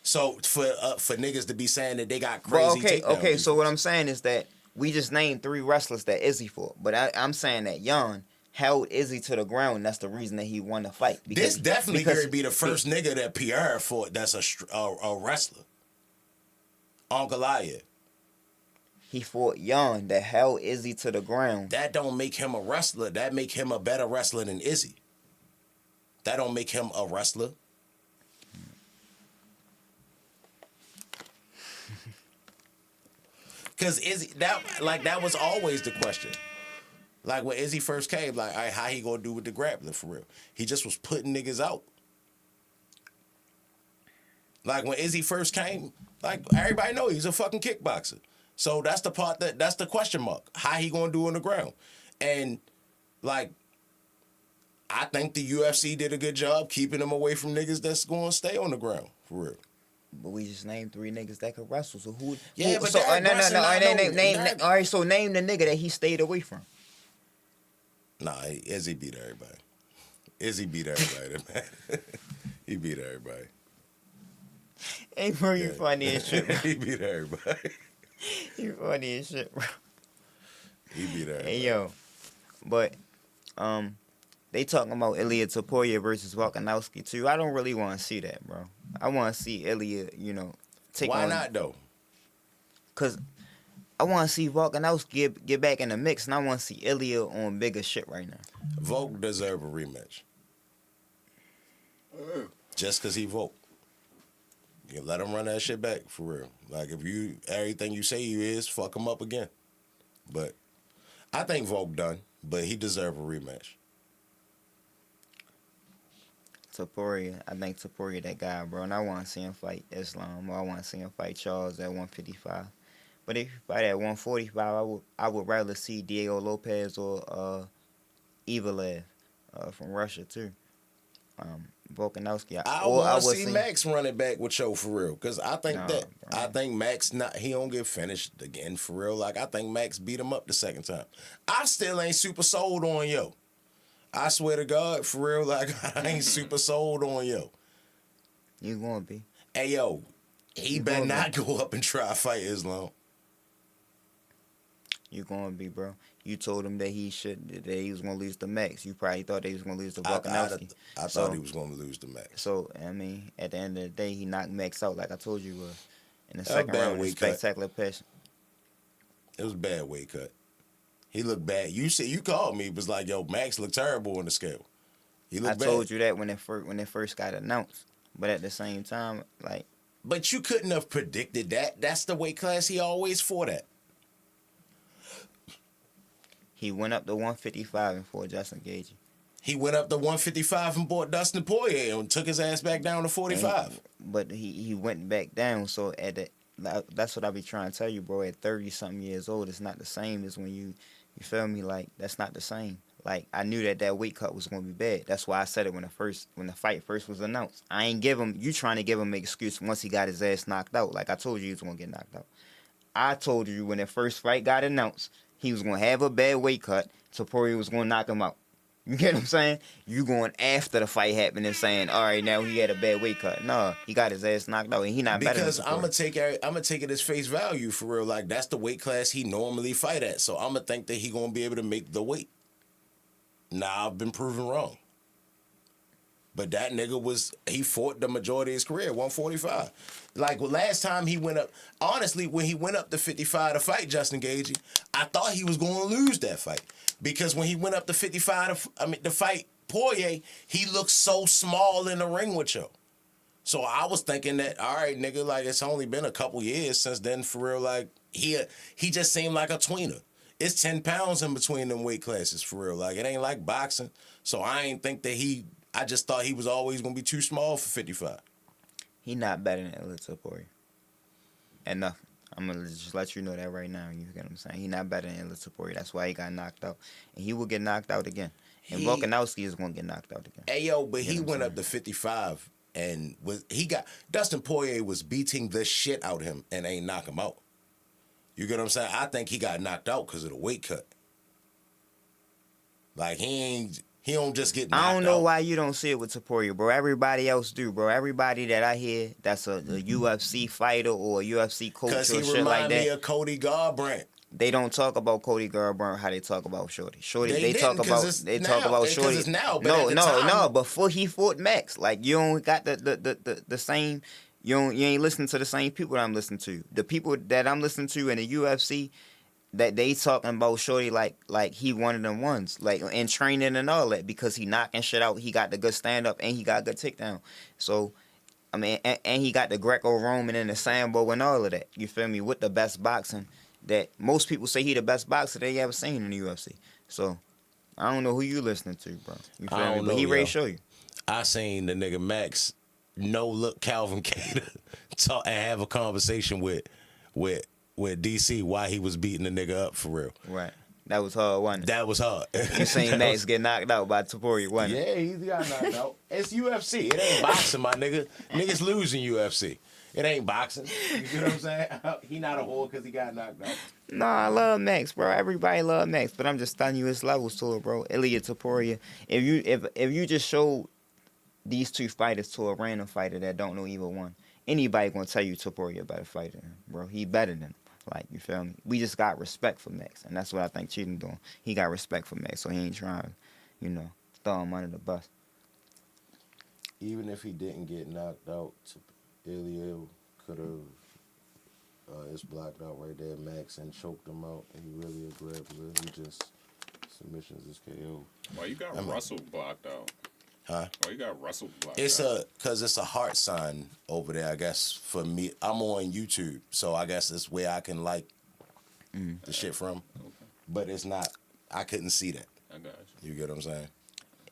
So for niggas to be saying that they got crazy takedown defense. So what I'm saying is that we just named 3 wrestlers that Izzy fought, but I'm saying that Jan held Izzy to the ground. And that's the reason that he won the fight. This definitely could be the first nigga that Pierre fought that's a wrestler. Uncle Aya. He fought Jan that held Izzy to the ground. That don't make him a wrestler. That make him a better wrestler than Izzy. That don't make him a wrestler. Cause Izzy, that was always the question. Like when Izzy first came, like, all right, how he gonna do with the grappling for real? He just was putting niggas out. Like when Izzy first came, like everybody know he's a fucking kickboxer. So that's the part that's the question mark. How he gonna do on the ground? And like, I think the UFC did a good job keeping him away from niggas that's gonna stay on the ground for real. But we just named 3 niggas that could wrestle. So who? Yeah, but so Derek Brunson all right. So name the nigga that he stayed away from. Nah, Izzy beat everybody. Izzy beat everybody, man. He beat everybody. Hey, bro, you funny as shit. Bro. He beat everybody. You funny as shit, bro. He beat everybody. Hey, yo, but they talking about Ilya Topuria versus Volkanovski too. I don't really want to see that, bro. I want to see Ilya, take Why on. not though? Cause I want to see Volkanovski get back in the mix, and I want to see Ilya on bigger shit right now. Volk deserve a rematch. Just because he Volk. You let him run that shit back, for real. Like, if you, everything you say you is, fuck him up again. But I think Volk done, but he deserve a rematch. Topuria, I think Topuria that guy, bro, and I want to see him fight Islam, or I want to see him fight Charles at 155. But if you fight at 145, I would rather see Diego Lopez or Evelev from Russia too. Volkanovski. I want to see Max run it back with Cho for real, because I think I think Max he don't get finished again for real. Like, I think Max beat him up the second time. I still ain't super sold on Yo. I swear to God, for real, like, I ain't super sold on Yo. You gonna be? Hey yo, he better not go up and try to fight Islam. You gonna be, bro. You told him that he was gonna lose to Max. You probably thought that he was gonna lose to Volkanovski. I thought he was gonna lose to Max. So I mean, at the end of the day, he knocked Max out like I told you was in the second round with a spectacular passion. It was a bad weight cut. He looked bad. You called me. It was like, yo, Max looked terrible on the scale. He looked bad. I told you that when it first got announced. But at the same time, like. But you couldn't have predicted that. That's the weight class he always fought at. He went up to 155 and fought Justin Gaethje. He went up to 155 and bought Dustin Poirier and took his ass back down to 45. But he went back down. So that's what I be trying to tell you, bro. At 30-something years old, it's not the same as when you feel me? Like, that's not the same. Like, I knew that weight cut was going to be bad. That's why I said it when the fight first was announced. I ain't you trying to give him an excuse once he got his ass knocked out. Like, I told you he was going to get knocked out. I told you when the first fight got announced, he was going to have a bad weight cut. Topuria was going to knock him out. You get what I'm saying? You going after the fight happened and saying, all right, now he had a bad weight cut. No, he got his ass knocked out, and he not better than Because I'm gonna take it as face value for real. Like, that's the weight class he normally fight at. So I'm gonna think that he gonna be able to make the weight. Now, I've been proven wrong. But that nigga he fought the majority of his career, 145. Like, last time he went up, honestly, when he went up to 55 to fight Justin Gaethje, I thought he was going to lose that fight. Because when he went up to 55 to fight Poirier, he looked so small in the ring with you. So I was thinking that, all right, nigga, like, it's only been a couple years since then, for real. Like, he just seemed like a tweener. It's 10 pounds in between them weight classes, for real. Like, it ain't like boxing. So I ain't think that I just thought he was always going to be too small for 55. He not better than Ilya Topuria. And nothing. I'm going to just let you know that right now. You get what I'm saying? He not better than Ilya Topuria. That's why he got knocked out. And he will get knocked out again. And Volkanovski is going to get knocked out again. Hey, yo, but he went up to 55 and Dustin Poirier was beating the shit out of him and ain't knock him out. You get what I'm saying? I think he got knocked out because of the weight cut. Like, he don't just get knocked out. I don't know why you don't see it with Topuria, bro. Everybody else do, bro. Everybody that I hear that's a UFC fighter or a UFC coach or shit like that. Because he remind me of Cody Garbrandt. They don't talk about Cody Garbrandt how they talk about Shorty. They talk about Shorty. It's now, but no. Before he fought Max, like, you don't got the same. You ain't listening to the same people that I'm listening to. The people that I'm listening to in the UFC, that they talking about Shorty like he one of them ones, like, in training and all that, because he knocking shit out. He got the good stand up and he got good takedown. So, I mean, and he got the Greco-Roman and the Sambo and all of that. You feel me? With the best boxing that most people say he the best boxer they ever seen in the UFC. So, I don't know who you listening to, bro. You feel me? But he ready to show you. I seen the nigga Max look Calvin Kattar talk and have a conversation with DC while he was beating the nigga up for real. Right. That was hard, wasn't it? That was hard. You seen Max get knocked out by Topuria, wasn't it? Yeah, he got knocked out. It's UFC. It ain't boxing, my nigga. Niggas losing UFC. It ain't boxing. You get what I'm saying? He not a whore because he got knocked out. Nah, I love Max, bro. Everybody love Max, but I'm just telling you his levels to it, bro. Ilya Topuria. If you just showed these two fighters to a random fighter that don't know either one, anybody gonna tell you Topuria a better fighter than him, bro. He better than him. Like, you feel me? We just got respect for Max, and that's what I think Cheating doing. He got respect for Max, so he ain't trying to, throw him under the bus. Even if he didn't get knocked out, Ilya could have It's blocked out right there. Max and choked him out. He really a grappler. He just submissions is KO. Why you got Russell blocked out? Huh? Why you got Russell blocked It's out? cause it's a heart sign over there. I guess for me, I'm on YouTube, so I guess it's where I can like the shit from. Okay. But it's not. I couldn't see that. I got you. You get what I'm saying?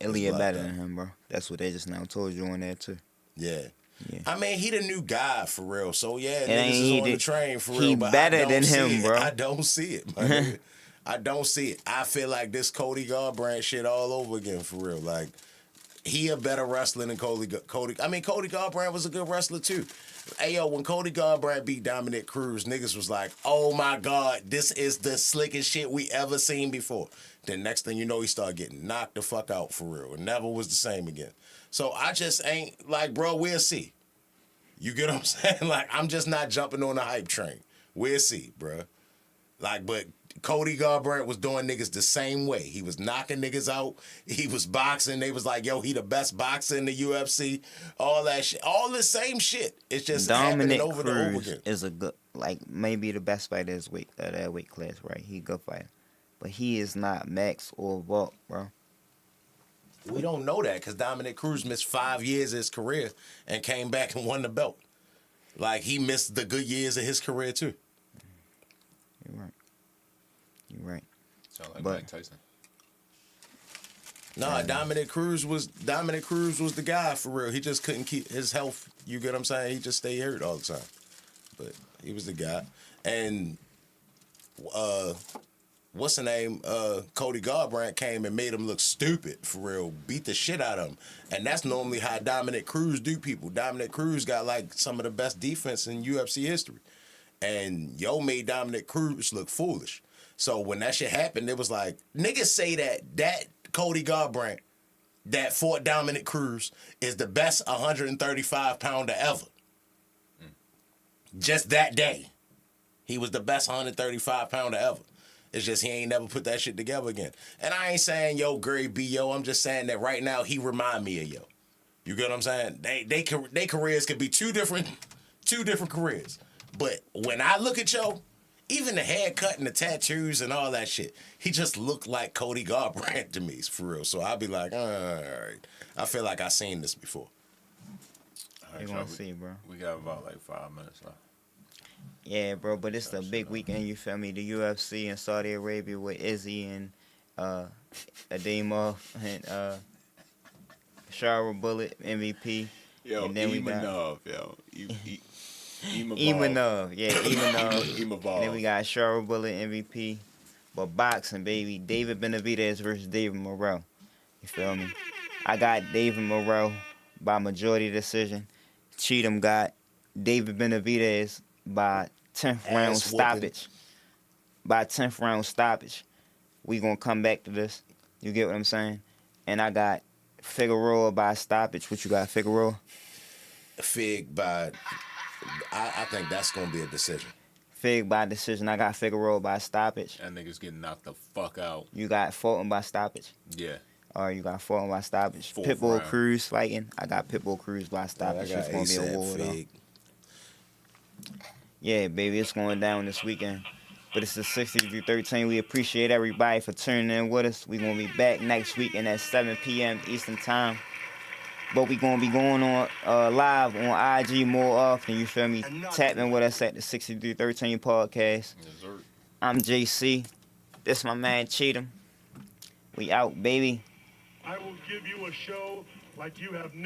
Elliot better than him, bro. That's what they just now told you on there too. Yeah. Yeah. I mean, he the new guy for real. So yeah, niggas ain't is he on the the- train for he real. But better I don't than see him, it. bro. I don't see it, my nigga. I don't see it. I feel like this Cody Garbrandt shit all over again for real. Like he a better wrestler than Cody. I mean, Cody Garbrandt was a good wrestler too. Hey yo, when Cody Garbrandt beat Dominic Cruz, niggas was like, "Oh my God, this is the slickest shit we ever seen before." Then next thing you know, he started getting knocked the fuck out for real. It never was the same again. So I just ain't like, bro. We'll see. You get what I'm saying? Like, I'm just not jumping on the hype train. We'll see, bruh. Like, but Cody Garbrandt was doing niggas the same way. He was knocking niggas out. He was boxing. They was like, yo, he the best boxer in the UFC. All that shit. All the same shit. It's just Dominic happening over and over Cruz again. is a good, like maybe the best fighter this week, that weight class, right? He a good fighter, but he is not Max or Volk, bro. We don't know that because Dominic Cruz missed 5 years of his career and came back and won the belt. Like, he missed the good years of his career, too. You're right. You're right. Sound like But- Mike Tyson. Nah, Dominic Cruz was the guy for real. He just couldn't keep his health. You get what I'm saying? He just stayed hurt all the time. But he was the guy. And what's the name? Cody Garbrandt came and made him look stupid for real. Beat the shit out of him. And that's normally how Dominic Cruz do people. Dominic Cruz got like some of the best defense in UFC history. And yo made Dominic Cruz look foolish. So when that shit happened, it was like, niggas say that Cody Garbrandt that fought Dominic Cruz is the best 135-pounder ever. Just that day. He was the best 135-pounder ever. It's just he ain't never put that shit together again. And I ain't saying, yo, Gary B, yo. I'm just saying that right now he remind me of yo. You get what I'm saying? They careers could be two different careers. But when I look at yo, even the haircut and the tattoos and all that shit, he just looked like Cody Garbrandt to me, for real. So I'll be like, all right. I feel like I seen this before. All You y'all, want to see, bro? We got about like 5 minutes left. Yeah, bro, but it's a big weekend, you feel me? The UFC in Saudi Arabia with Izzy and Adema and Shower Bullet MVP. Yo, and then we got Imanov, yo. Imanov, yeah, Imanov. Imanov. And then we got Shower Bullet MVP. But boxing, baby, David Benavidez versus David Morrell. You feel me? I got David Morrell by majority decision. Cheatham got David Benavidez by 10th round Ass whooping. stoppage. By 10th round stoppage. We gonna come back to this. You get what I'm saying? And I got Figueroa by stoppage. What you got, Figueroa? Fig by, I think that's going to be a decision. Fig by decision. I got Figueroa by stoppage. That nigga's getting knocked the fuck out. You got Fulton by stoppage. Yeah. Or you got Fulton by stoppage. Fourth Pitbull round. Cruz fighting. I got Pitbull Cruz by I stoppage. got It's gonna be a ASAP war though. Fig. Yeah, baby, it's going down this weekend. But it's the 60-13. We appreciate everybody for tuning in with us. We're going to be back next weekend at 7 p.m. Eastern Time. But we're going to be going on live on IG more often, you feel me? Tap in with us at the 6313 Podcast. Yes, sir. I'm JC. This my man Cheatham. We out, baby. I will give you a show like you have never